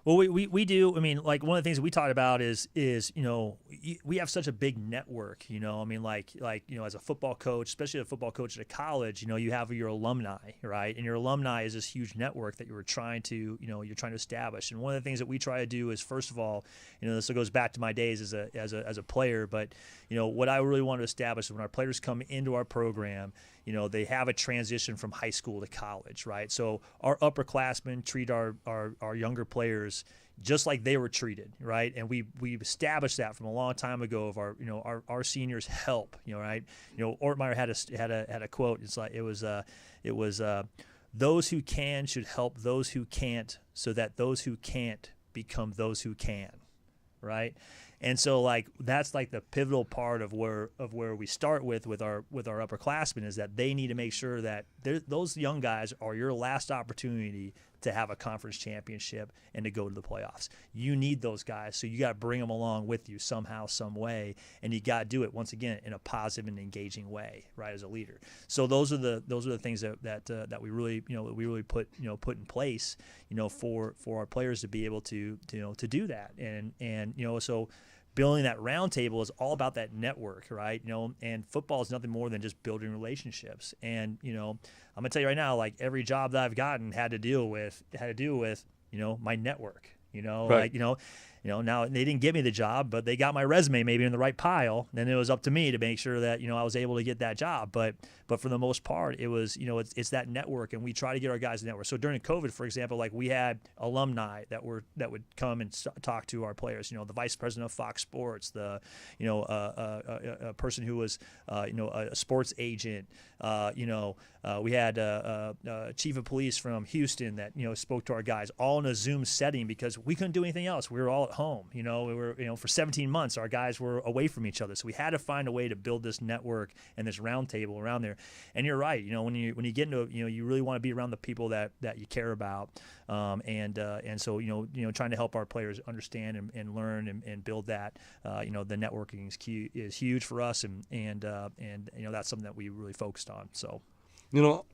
Well, we do. I mean, like one of the things that we talked about is you know, we have such a big network. You know, I mean, like you know, as a football coach, especially a football coach at a college, you know, you have your alumni, right? And your alumni is this huge network that you're trying to establish. And one of the things that we try to do is, first of all, you know, this goes back to my days as a player, but you know, what I really want to establish is when our players come into our program, you know, they have a transition from high school to college, right? So our upperclassmen treat our younger players just like they were treated, right? And we established that from a long time ago of our seniors help, you know, right? You know, Ortmeyer had a quote. It's like it was those who can should help those who can't, so that those who can't become those who can, right? And so, like, that's like the pivotal part of where we start with our upperclassmen, is that they need to make sure that those young guys are your last opportunity to have a conference championship and to go to the playoffs. You need those guys, so you got to bring them along with you somehow, some way, and you got to do it once again in a positive and engaging way, right? As a leader. So those are the things that we really put in place, you know, for our players to be able to do that, and you know, so building that roundtable is all about that network, right? You know, and football is nothing more than just building relationships. And, you know, I'm gonna tell you right now, like every job that I've gotten had to do with, you know, my network, you know, Right. like, you know, now they didn't give me the job, but they got my resume maybe in the right pile. Then it was up to me to make sure that, you know, I was able to get that job. But for the most part, it was, you know, it's that network, and we try to get our guys a network. So during COVID, for example, like we had alumni that would come and talk to our players. You know, the vice president of Fox Sports, the, you know, a person who was, you know, a sports agent. You know, we had a chief of police from Houston that, you know, spoke to our guys all in a Zoom setting because we couldn't do anything else. We were all at home. You know, we were, you know, for 17 months, our guys were away from each other. So we had to find a way to build this network and this round table around there. And you're right. You know, when you get into, you know, you really want to be around the people that you care about. And so, you know, trying to help our players understand and learn and build that, you know, the networking is huge for us. And you know, that's something that we really focused on. So, you know,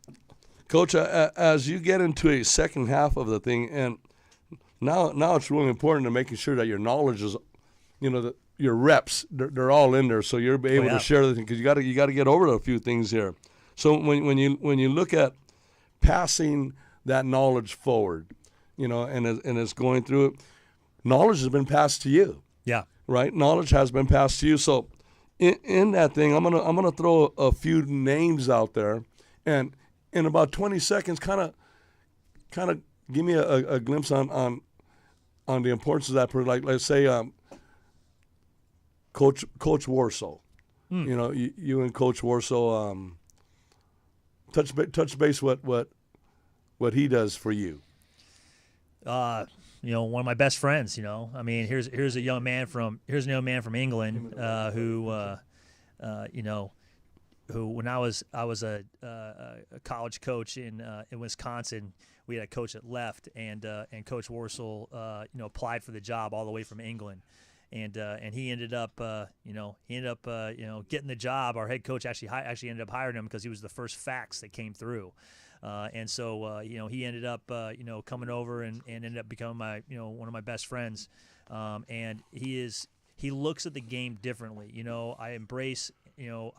Coach, as you get into a second half of the thing, and now it's really important to making sure that your knowledge is, you know, your reps, they're all in there, so you're able to share the thing, because you got to get over a few things here. So when you look at passing that knowledge forward, you know, and it's going through it, knowledge has been passed to you. yeah. Right? Knowledge has been passed to you. So in that thing, I'm gonna throw a few names out there, and in about 20 seconds, kind of give me a glimpse on the importance of that person. Like, let's say Coach Warsaw. You know, you and Coach Warsaw touch base what he does for you. You know, one of my best friends. You know, I mean, here's a young man from England who you know, who when I was a college coach in Wisconsin, we had a coach that left, and Coach Warsaw you know, applied for the job all the way from England. And he ended up you know, getting the job. Our head coach actually ended up hiring him because he was the first fax that came through. And so you know, he ended up you know, coming over and ended up becoming my, you know, one of my best friends. And he looks at the game differently. You know, I embrace you know,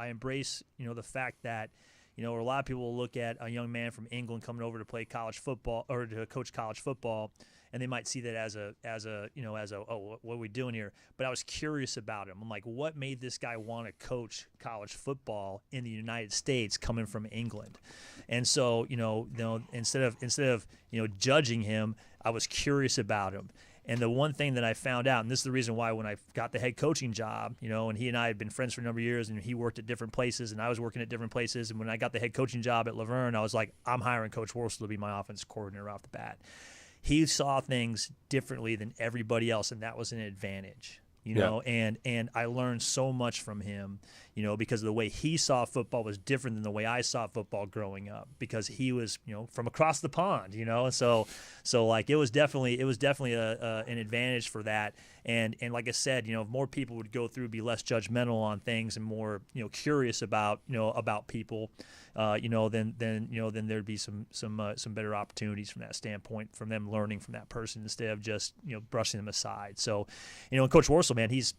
the fact that, you know, a lot of people will look at a young man from England coming over to play college football or to coach college football, and they might see that as a oh, what are we doing here? But I was curious about him. I'm like, what made this guy want to coach college football in the United States coming from England? And so, you know, instead of you know, judging him, I was curious about him. And the one thing that I found out, and this is the reason why when I got the head coaching job, you know, and he and I had been friends for a number of years, and he worked at different places, and I was working at different places. And when I got the head coaching job at Verne, I was like, I'm hiring Coach Warsaw to be my offensive coordinator off the bat. he saw things differently than everybody else, and that was an advantage. You know, and I learned so much from him, you know, because the way he saw football was different than the way I saw football growing up, because he was, you know, from across the pond, you know, and so like it was definitely an advantage for that, and like I said, you know, if more people would go through, be less judgmental on things and more, you know, curious about people, you know, then there'd be some better opportunities from that standpoint, from them learning from that person instead of just, you know, brushing them aside. So, you know, and Coach Worsel, man, he's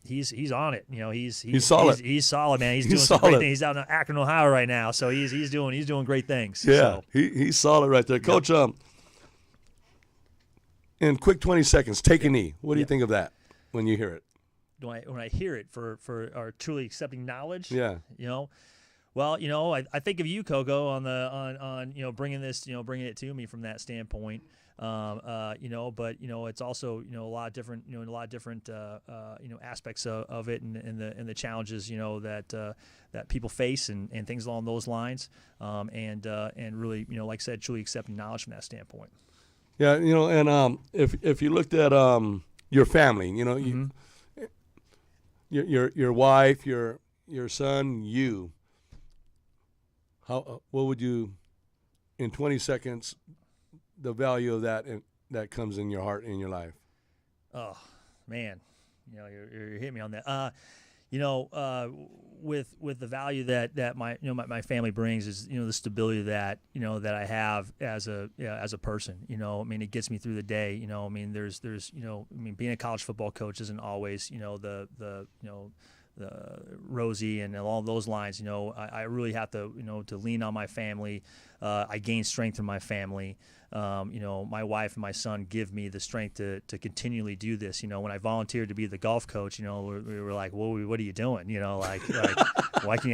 on it. You know, he's solid. He's solid, man. He's doing some great things. He's out in Akron, Ohio right now, so he's doing great things. Yeah, so. he's solid right there, Coach. In quick 20 seconds, take a knee. What do you think of that when you hear it? When I hear it for our truly accepting knowledge, Yeah, you know. Well, you know, I think of you, Coco, on you know, bringing it to me from that standpoint. You know, but you know, it's also, you know, a lot of different you know, aspects of it, and the challenges, you know, that people face and things along those lines, and really, you know, like I said, truly accepting knowledge from that standpoint. yeah, you know, and if you looked at your family, you know, your wife, your son, you. What would you, in 20 seconds, the value of that that comes in your heart, in your life? Oh, man, you know, you're hitting me on that. You know, with the value that my family brings is, you know, the stability that, you know, that I have as a person. You know, I mean, it gets me through the day. You know, I mean, there's you know, I mean, being a college football coach isn't always, you know, the you know, the rosy and along those lines. You know, I really have to, you know, to lean on my family. I gain strength from my family. You know, my wife and my son give me the strength to continually do this. You know, when I volunteered to be the golf coach, you know, we were like, well, what are you doing? You know, like why can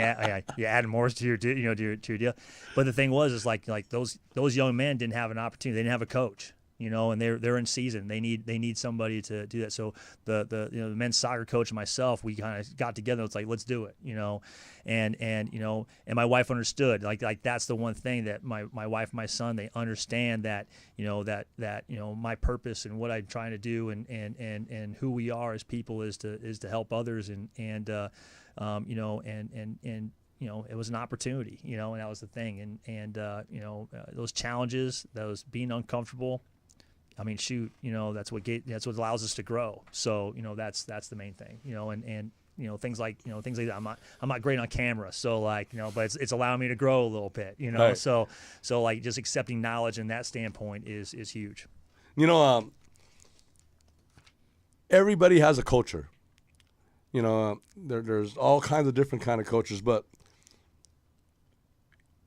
you add more to your to your deal? But the thing was, is like those young men didn't have an opportunity. They didn't have a coach. You know, and they're in season. They need somebody to do that. So the you know, the men's soccer coach and myself, we kind of got together. It's like, let's do it. You know, and you know, and my wife understood. Like that's the one thing that my wife and my son, they understand that, you know, that you know, my purpose and what I'm trying to do and who we are as people is to help others and you know, and you know, it was an opportunity, you know, and that was the thing. And you know, those challenges, those being uncomfortable, I mean, shoot, you know, that's what allows us to grow. So, you know, that's the main thing, you know, and you know, things like that. I'm not great on camera, so like, you know, but it's allowing me to grow a little bit, you know. Right. So like just accepting knowledge in that standpoint is huge. You know, everybody has a culture. You know, there's all kinds of different kind of cultures, but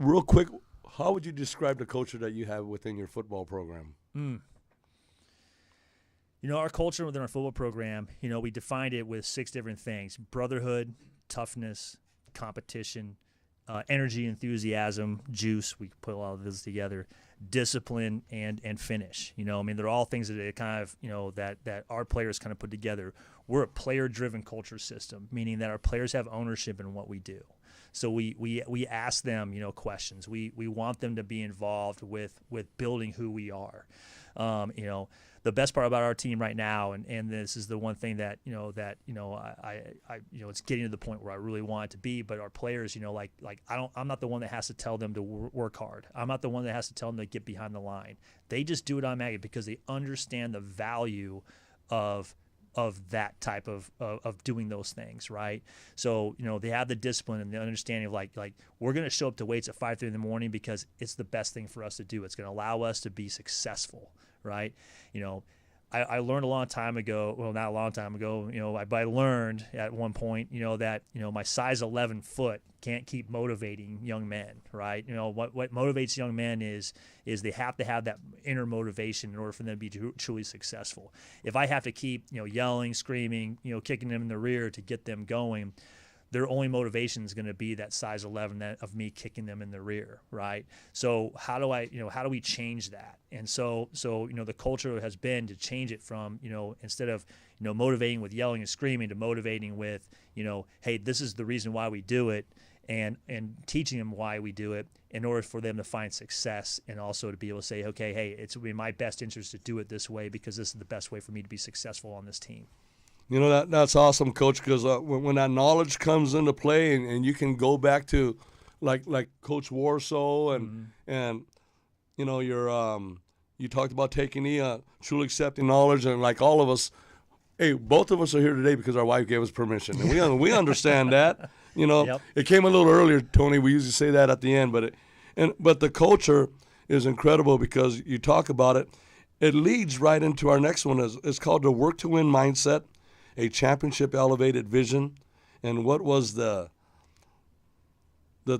real quick, how would you describe the culture that you have within your football program? You know, our culture within our football program, you know, we defined it with 6 different things: brotherhood, toughness, competition, energy, enthusiasm, juice. We put a lot of this together. Discipline and finish. You know, I mean, they're all things that it kind of, you know, that our players kind of put together. We're a player-driven culture system, meaning that our players have ownership in what we do. So we ask them, you know, questions. We want them to be involved with building who we are. You know, the best part about our team right now, and this is the one thing that I it's getting to the point where I really want it to be. But our players, you know, like I'm not the one that has to tell them to work hard. I'm not the one that has to tell them to get behind the line. They just do it automatically because they understand the value of that type of doing those things, right? So, you know, they have the discipline and the understanding of like we're going to show up to weights at 5:30 in the morning because it's the best thing for us to do. It's going to allow us to be successful, right? You know, I learned a long time ago, well, not a long time ago, you know, I learned at one point, you know, that, you know, my size 11 foot can't keep motivating young men, right? You know, what motivates young men is they have to have that inner motivation in order for them to be truly successful. If I have to keep, you know, yelling, screaming, you know, kicking them in the rear to get them going, their only motivation is going to be that size 11 of me kicking them in the rear, right? So how do we change that? And so you know, the culture has been to change it from, you know, instead of, you know, motivating with yelling and screaming to motivating with, you know, hey, this is the reason why we do it, and teaching them why we do it in order for them to find success, and also to be able to say, okay, hey, it's in my best interest to do it this way because this is the best way for me to be successful on this team. You know, that's awesome, Coach, because when that knowledge comes into play, and you can go back to like Coach Warsaw and you know, you talked about taking the truly accepting knowledge, and like all of us, hey, both of us are here today because our wife gave us permission, and we understand that. You know, Yep. It came a little earlier, Tony. We usually say that at the end, but the culture is incredible because you talk about it. It leads right into our next one. It's called the Work to Win Mindset, a championship elevated vision. And what was the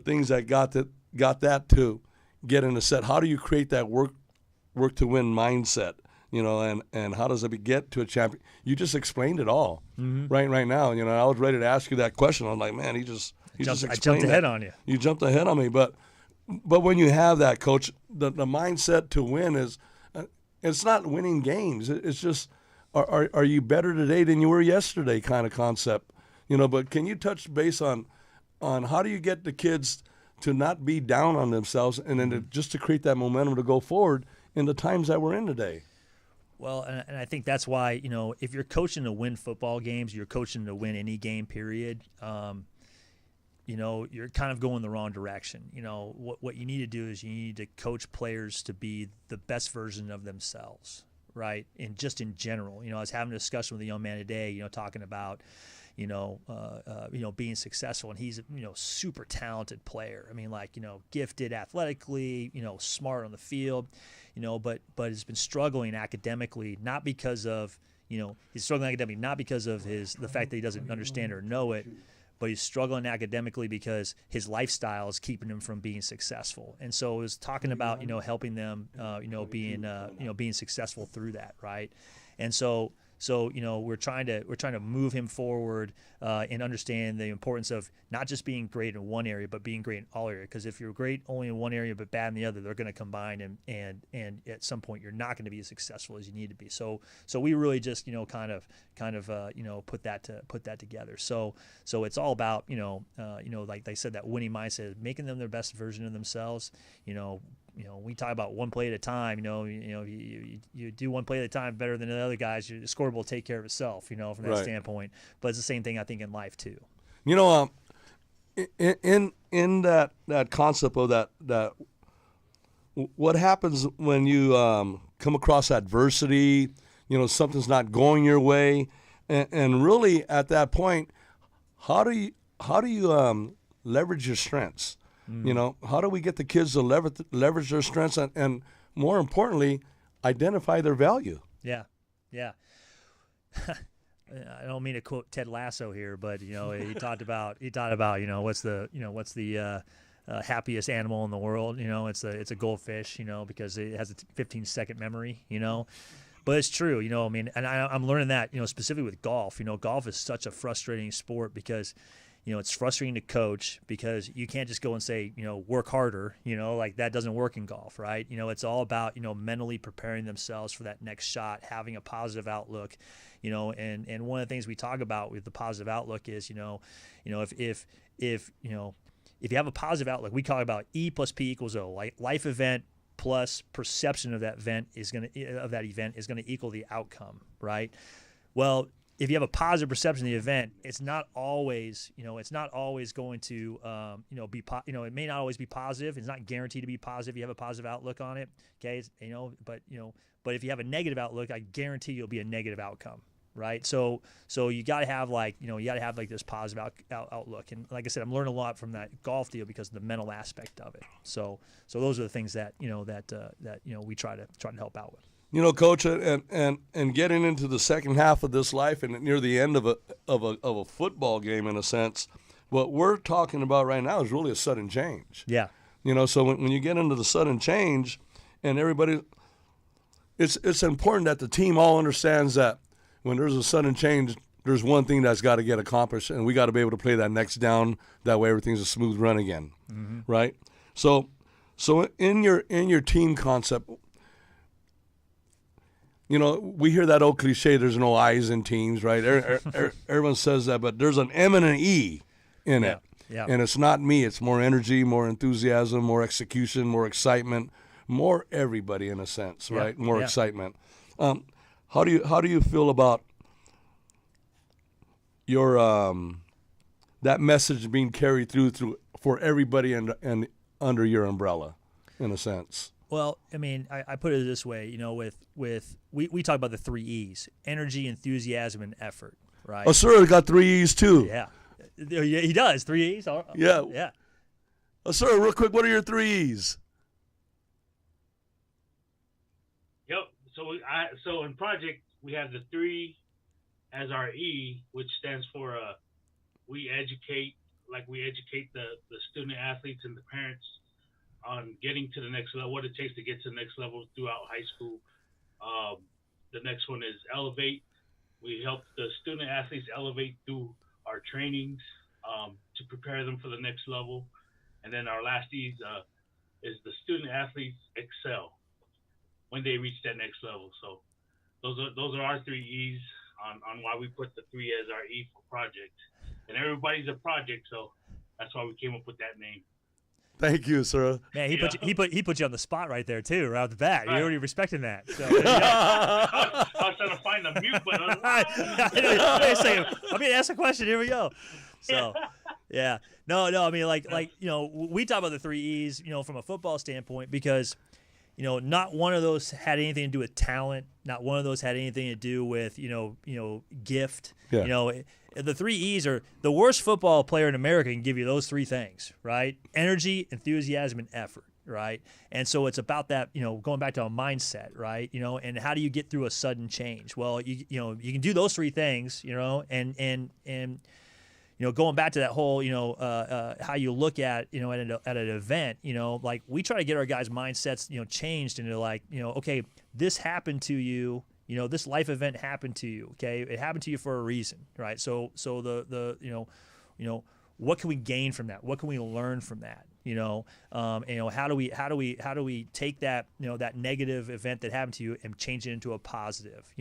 things that got that to get in a set? How do you create that work to win mindset? You know, and how does it get to a champion? You just explained it all right now. You know, I was ready to ask you that question. I'm like, man, he just explained I jumped ahead on you. You jumped ahead on me, but when you have that, Coach, the mindset to win is it's not winning games. It's just are you better today than you were yesterday kind of concept. You know, but can you touch base on how do you get the kids to not be down on themselves and then just to create that momentum to go forward in the times that we're in today? Well, and I think that's why, you know, if you're coaching to win football games, you're coaching to win any game, period. You know, you're kind of going the wrong direction. You know, what you need to do is you need to coach players to be the best version of themselves, right? And just in general, you know, I was having a discussion with a young man today, you know, talking about, you know, being successful, and he's a, you know, super talented player. I mean, like, you know, gifted athletically, you know, smart on the field, you know, but has been struggling academically, not because of, you know, he's struggling academically, not because of the fact that he doesn't understand or know it, but he's struggling academically because his lifestyle is keeping him from being successful. And so it was talking about, you know, helping them, being successful through that, right? And so you know, we're trying to move him forward and understand the importance of not just being great in one area, but being great in all areas. Because if you're great only in one area but bad in the other, they're going to combine, and at some point you're not going to be as successful as you need to be. So we really just, you know, kind of put that together. So it's all about, you know, like they said, that winning mindset, making them their best version of themselves. You know, we talk about one play at a time. You do one play at a time better than the other guys. Your scoreboard will take care of itself. You know, from that standpoint. But it's the same thing I think in life too. You know, in that concept of that, what happens when you come across adversity? You know, something's not going your way, and really at that point, how do you leverage your strengths? You know, how do we get the kids to leverage their strengths and more importantly, identify their value? Yeah. I don't mean to quote Ted Lasso here, but you know, he talked about you know, what's the happiest animal in the world? You know, it's a goldfish. You know, because it has a 15-second memory. You know. But it's true, you know. I mean, and I'm learning that, you know, specifically with golf. You know, golf is such a frustrating sport because, you know, it's frustrating to coach because you can't just go and say, you know, work harder. You know, like that doesn't work in golf, right? You know, it's all about, you know, mentally preparing themselves for that next shot, having a positive outlook. You know, and one of the things we talk about with the positive outlook is, you know, if you have a positive outlook, we talk about E plus P equals O, like life event plus perception of that event is going to equal the outcome, right? Well, if you have a positive perception of the event, it's not always going to, it may not always be positive. It's not guaranteed to be positive. You have a positive outlook on it, okay? But if you have a negative outlook, I guarantee you'll be a negative outcome, right? So you got to have this positive outlook. And like I said, I'm learning a lot from that golf deal because of the mental aspect of it. So those are the things that we try to help out with. You know, Coach, and getting into the second half of this life and near the end of a football game, in a sense, what we're talking about right now is really a sudden change. Yeah. You know, so when you get into the sudden change, and everybody, it's important that the team all understands that when there's a sudden change, there's one thing that's got to get accomplished, and we got to be able to play that next down. That way, everything's a smooth run again, right? So in your team concept. You know, we hear that old cliche, there's no I's in teams, right? Everyone says that, but there's an M and an E in it. Yeah. And it's not me. It's more energy, more enthusiasm, more execution, more excitement, more everybody in a sense, right? More excitement. How do you feel about your that message being carried through for everybody and under your umbrella, in a sense? Well, I mean, I put it this way, we talk about the 3 E's: energy, enthusiasm, and effort, right? Oh, sir, got 3 E's too. Yeah, he does 3 E's. Yeah. Yeah. Oh, sir, real quick, what are your 3 E's? Yep. So in project we have the 3 as our E, which stands for we educate the student athletes and the parents on getting to the next level, what it takes to get to the next level throughout high school. The next one is elevate. We help the student athletes elevate through our trainings to prepare them for the next level. And then our last E is the student athletes excel when they reach that next level. So those are our 3 E's on why we put the 3 as our E for project. And everybody's a project, so that's why we came up with that name. Thank you, sir. Man, he put you on the spot right there too, right off the bat. Right. You're already respecting that. So, I was trying to find the mute button. I'm going to ask a question. Here we go. So, yeah. No. I mean, like we talk about the 3 E's, from a football standpoint, because not one of those had anything to do with talent. Not one of those had anything to do with gift. Yeah. The 3 E's are the worst football player in America can give you those 3 things, right? Energy, enthusiasm, and effort, right? And so it's about that, going back to a mindset, right? And how do you get through a sudden change? Well, you can do those 3 things, and going back to that whole, how you look at, at an event, like we try to get our guys' mindsets, changed into like, okay, this happened to you. This life event happened to you. Okay, it happened to you for a reason, right? So the what can we gain from that? What can we learn from that? How do we take that that negative event that happened to you and change it into a positive?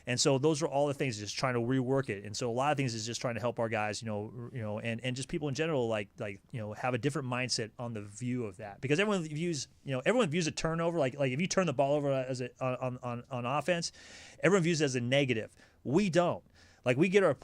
And so those are all the things, just trying to rework it. And so a lot of things is just trying to help our guys, and just people in general, like have a different mindset on the view of that, because everyone views a turnover like if you turn the ball over as on offense, everyone views it as a negative. We don't. Like we get our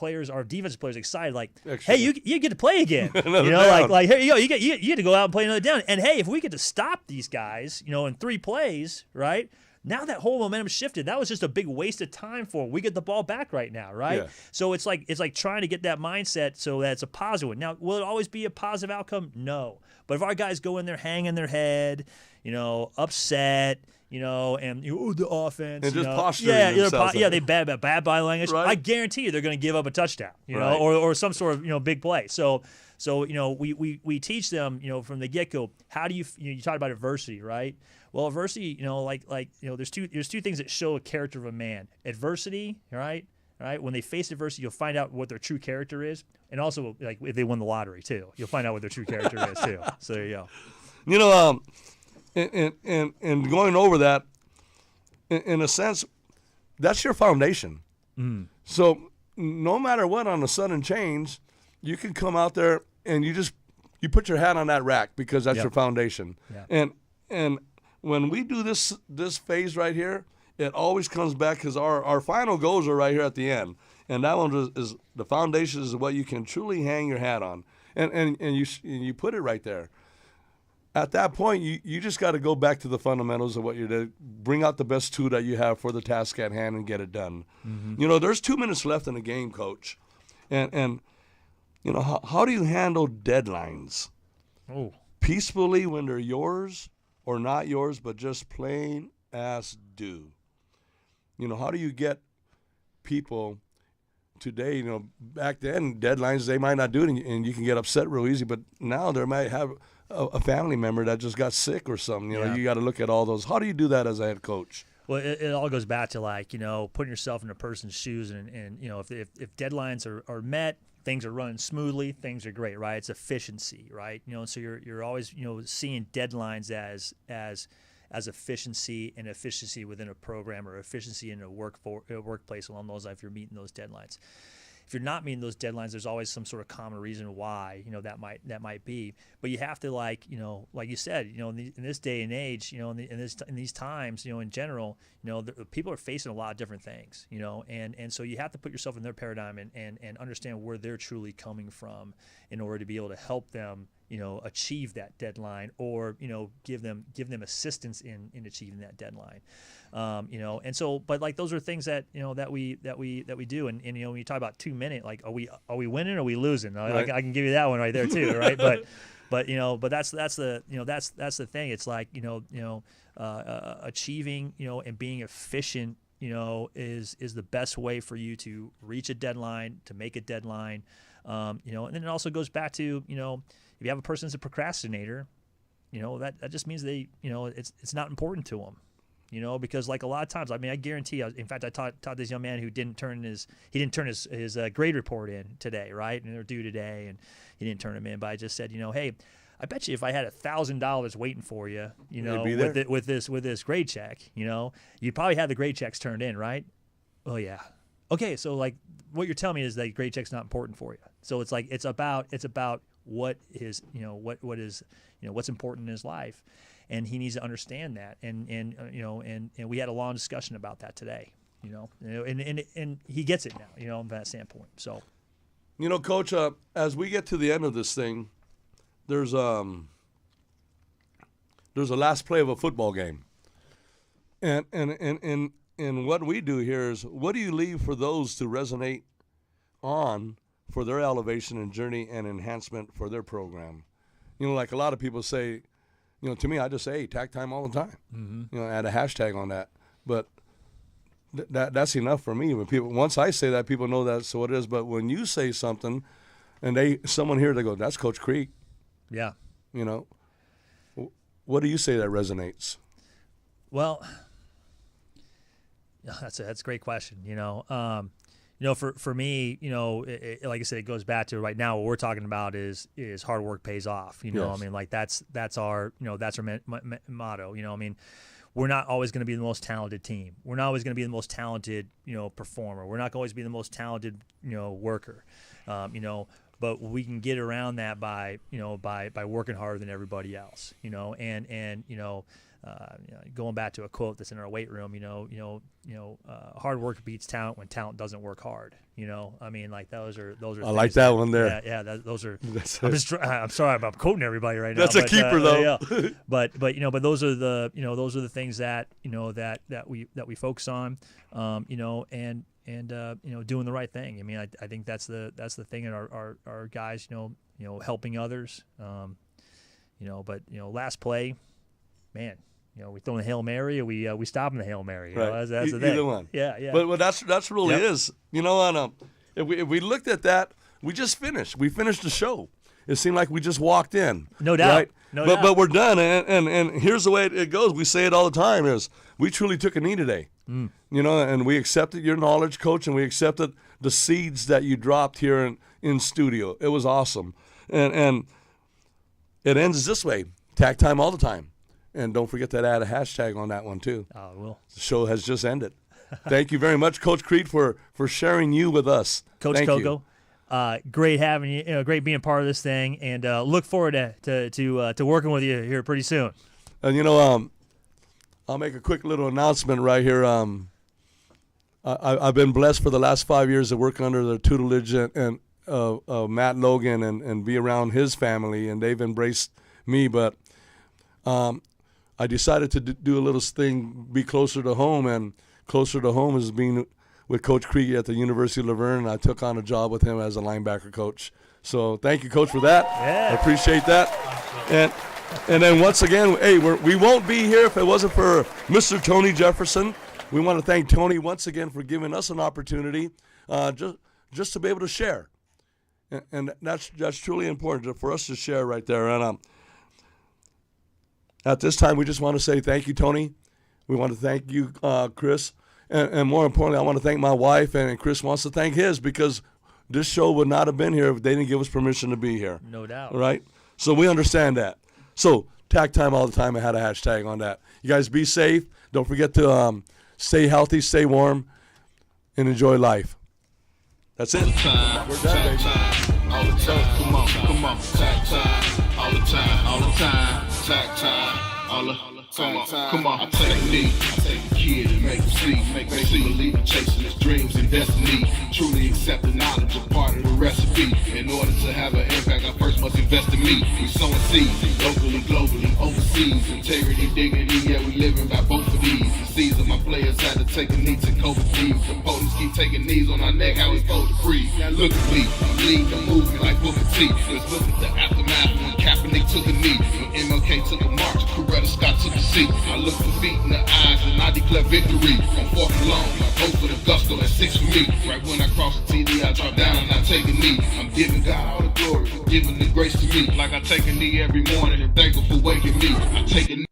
defensive players excited. Like, hey, you get to play again. Like here you go. You get to go out and play another down. And hey, if we get to stop these guys, in 3 plays, right? Now that whole momentum shifted. That was just a big waste of time for them. We get the ball back right now, right? Yeah. So it's like trying to get that mindset so that it's a positive one. Now, will it always be a positive outcome? No. But if our guys go in there hanging their head, upset, and the offense, and just posturing themselves. They bad body language. Right. I guarantee you they're going to give up a touchdown, right. or some sort of big play. So we teach them, from the get go. How do you talk about adversity, right? Well, adversity, there's two things that show a character of a man. Adversity, right? Right. When they face adversity, you'll find out what their true character is, and also like if they won the lottery too, you'll find out what their true character is too. So there you go. And going over that, in a sense, that's your foundation. Mm. So no matter what, on a sudden change, you can come out there and you put your hat on that rack because that's your foundation. Yeah. And when we do this phase right here, it always comes back because our final goals are right here at the end. And that one is the foundation is what you can truly hang your hat on. And you put it right there. At that point, you just got to go back to the fundamentals of what you did. Bring out the best tool that you have for the task at hand and get it done. Mm-hmm. There's 2 minutes left in the game, Coach. And how do you handle deadlines? Oh. Peacefully when they're yours or not yours, but just plain as due. How do you get people today, back then, deadlines, they might not do it, and you can get upset real easy, but now they might have a family member that just got sick or something. You got to look at all those. How do you do that as a head coach? Well, it all goes back to putting yourself in a person's shoes, and if deadlines are met, things are running smoothly, things are great, right? It's efficiency, right? So you're always seeing deadlines as efficiency and efficiency within a program or efficiency in a workplace along those lines if you're meeting those deadlines. if you're not meeting those deadlines, there's always some sort of common reason why, that might be. But you have to, like you said, in this day and age, in these times, in general, the people are facing a lot of different things, and so you have to put yourself in their paradigm and understand where they're truly coming from in order to be able to help them, achieve that deadline, or give them assistance in achieving that deadline. And so, but like those are things that that we do, and when you talk about 2 minute, like are we winning or are we losing? Right. I can give you that one right there too, right? But that's the thing. It's like achieving and being efficient is the best way for you to reach a deadline, to make a deadline. And then it also goes back to if you have a person who's a procrastinator, that just means they it's not important to them. Because like a lot of times, I mean, I guarantee. In fact, I taught this young man who didn't turn his grade report in today, right? And they're due today, and he didn't turn them in. But I just said, hey, I bet you if I had $1,000 waiting for you, with this grade check, you'd probably have the grade checks turned in, right? Oh yeah. Okay, so like what you're telling me is that grade check's not important for you. So it's like it's about what is what is what's important in his life. And he needs to understand that, and we had a long discussion about that today, and he gets it now, from that standpoint. So, Coach, as we get to the end of this thing, there's a last play of a football game, and what we do here is, what do you leave for those to resonate on for their elevation and journey and enhancement for their program? Like a lot of people say. To me, I just say, hey, TAK time all the time. Mm-hmm. Add a hashtag on that. But that's enough for me. When people, once I say that, people know that's what it is. But when you say something, and someone here, they go, that's Coach Krich. Yeah. What do you say that resonates? Well, that's a great question. For me, like I said, it goes back to right now. What we're talking about is hard work pays off. Yes. I mean, like that's our motto. I mean, we're not always going to be the most talented team. We're not always going to be the most talented, performer. We're not going to always be the most talented, worker. But we can get around that by working harder than everybody else. Going back to a quote that's in our weight room, hard work beats talent when talent doesn't work hard. I mean, like those are. I like that one there. Yeah, those are. I'm sorry about quoting everybody right now. That's a keeper, though. Yeah. But those are the things that that we focus on, and doing the right thing. I mean, I think that's the thing in our guys, helping others, but last play, man. We throw in the Hail Mary, or we stop in the Hail Mary. Right. That's the thing. Either one. Yeah. But that's really Yep. is. If we looked at that, we just finished. We finished the show. It seemed like we just walked in. No doubt. Right? No but doubt. But we're done. And here's the way it goes. We say it all the time is we truly took a knee today. And we accepted your knowledge, Coach, and we accepted the seeds that you dropped here in studio. It was awesome. And it ends this way. TAK time all the time. And don't forget to add a hashtag on that one, too. Oh, I will. The show has just ended. Thank you very much, Coach Krich, for sharing you with us. Coach Thank Coco, great having you. Great being part of this thing, and look forward to working with you here pretty soon. And I'll make a quick little announcement right here. I've been blessed for the last 5 years to work under the tutelage and Matt Logan and be around his family, and they've embraced me. But I decided to do a little thing, be closer to home, and closer to home is being with Coach Krich at the University of Verne, and I took on a job with him as a linebacker coach. So thank you, Coach, for that. Yeah. I appreciate that. And then once again, hey, we won't be here if it wasn't for Mr. Tony Jefferson. We want to thank Tony once again for giving us an opportunity just to be able to share. And that's truly important for us to share right there. And at this time, we just want to say thank you, Tony. We want to thank you, Chris. And more importantly, I want to thank my wife, and Chris wants to thank his, because this show would not have been here if they didn't give us permission to be here. No doubt. Right? So we understand that. So TAK time all the time. I had a hashtag on that. You guys be safe. Don't forget to stay healthy, stay warm, and enjoy life. That's it. All the time, We're done, baby. all the time. Come on, come on. Tack time, all the time, all the time. Tack time, all the time. Come on, I take a knee, I take a kid and make him see, make him believe in chasing his dreams and destiny. Truly accept the knowledge of part of the recipe. In order to have an impact, I first must invest in me. We sowing seeds, locally, globally, overseas. Integrity, dignity, yeah, we living by both of these. The seeds of my players had to take a knee to COVID thieves. Components keep taking knees on our neck, how we supposed to breathe. Now look at me, I'm leading the movement like Booker T. Let's look at the aftermath when Kaepernick took a knee. When MLK took a march, Coretta Scott took a seat. I look defeat in the eyes and I declare victory. On 4th and long, hope for the gusto at 6 for me. Right when I cross the TD, I drop down and I take a knee. I'm giving God all the glory for giving the grace to me. Like I take a knee every morning and thankful for waking me. I take a knee.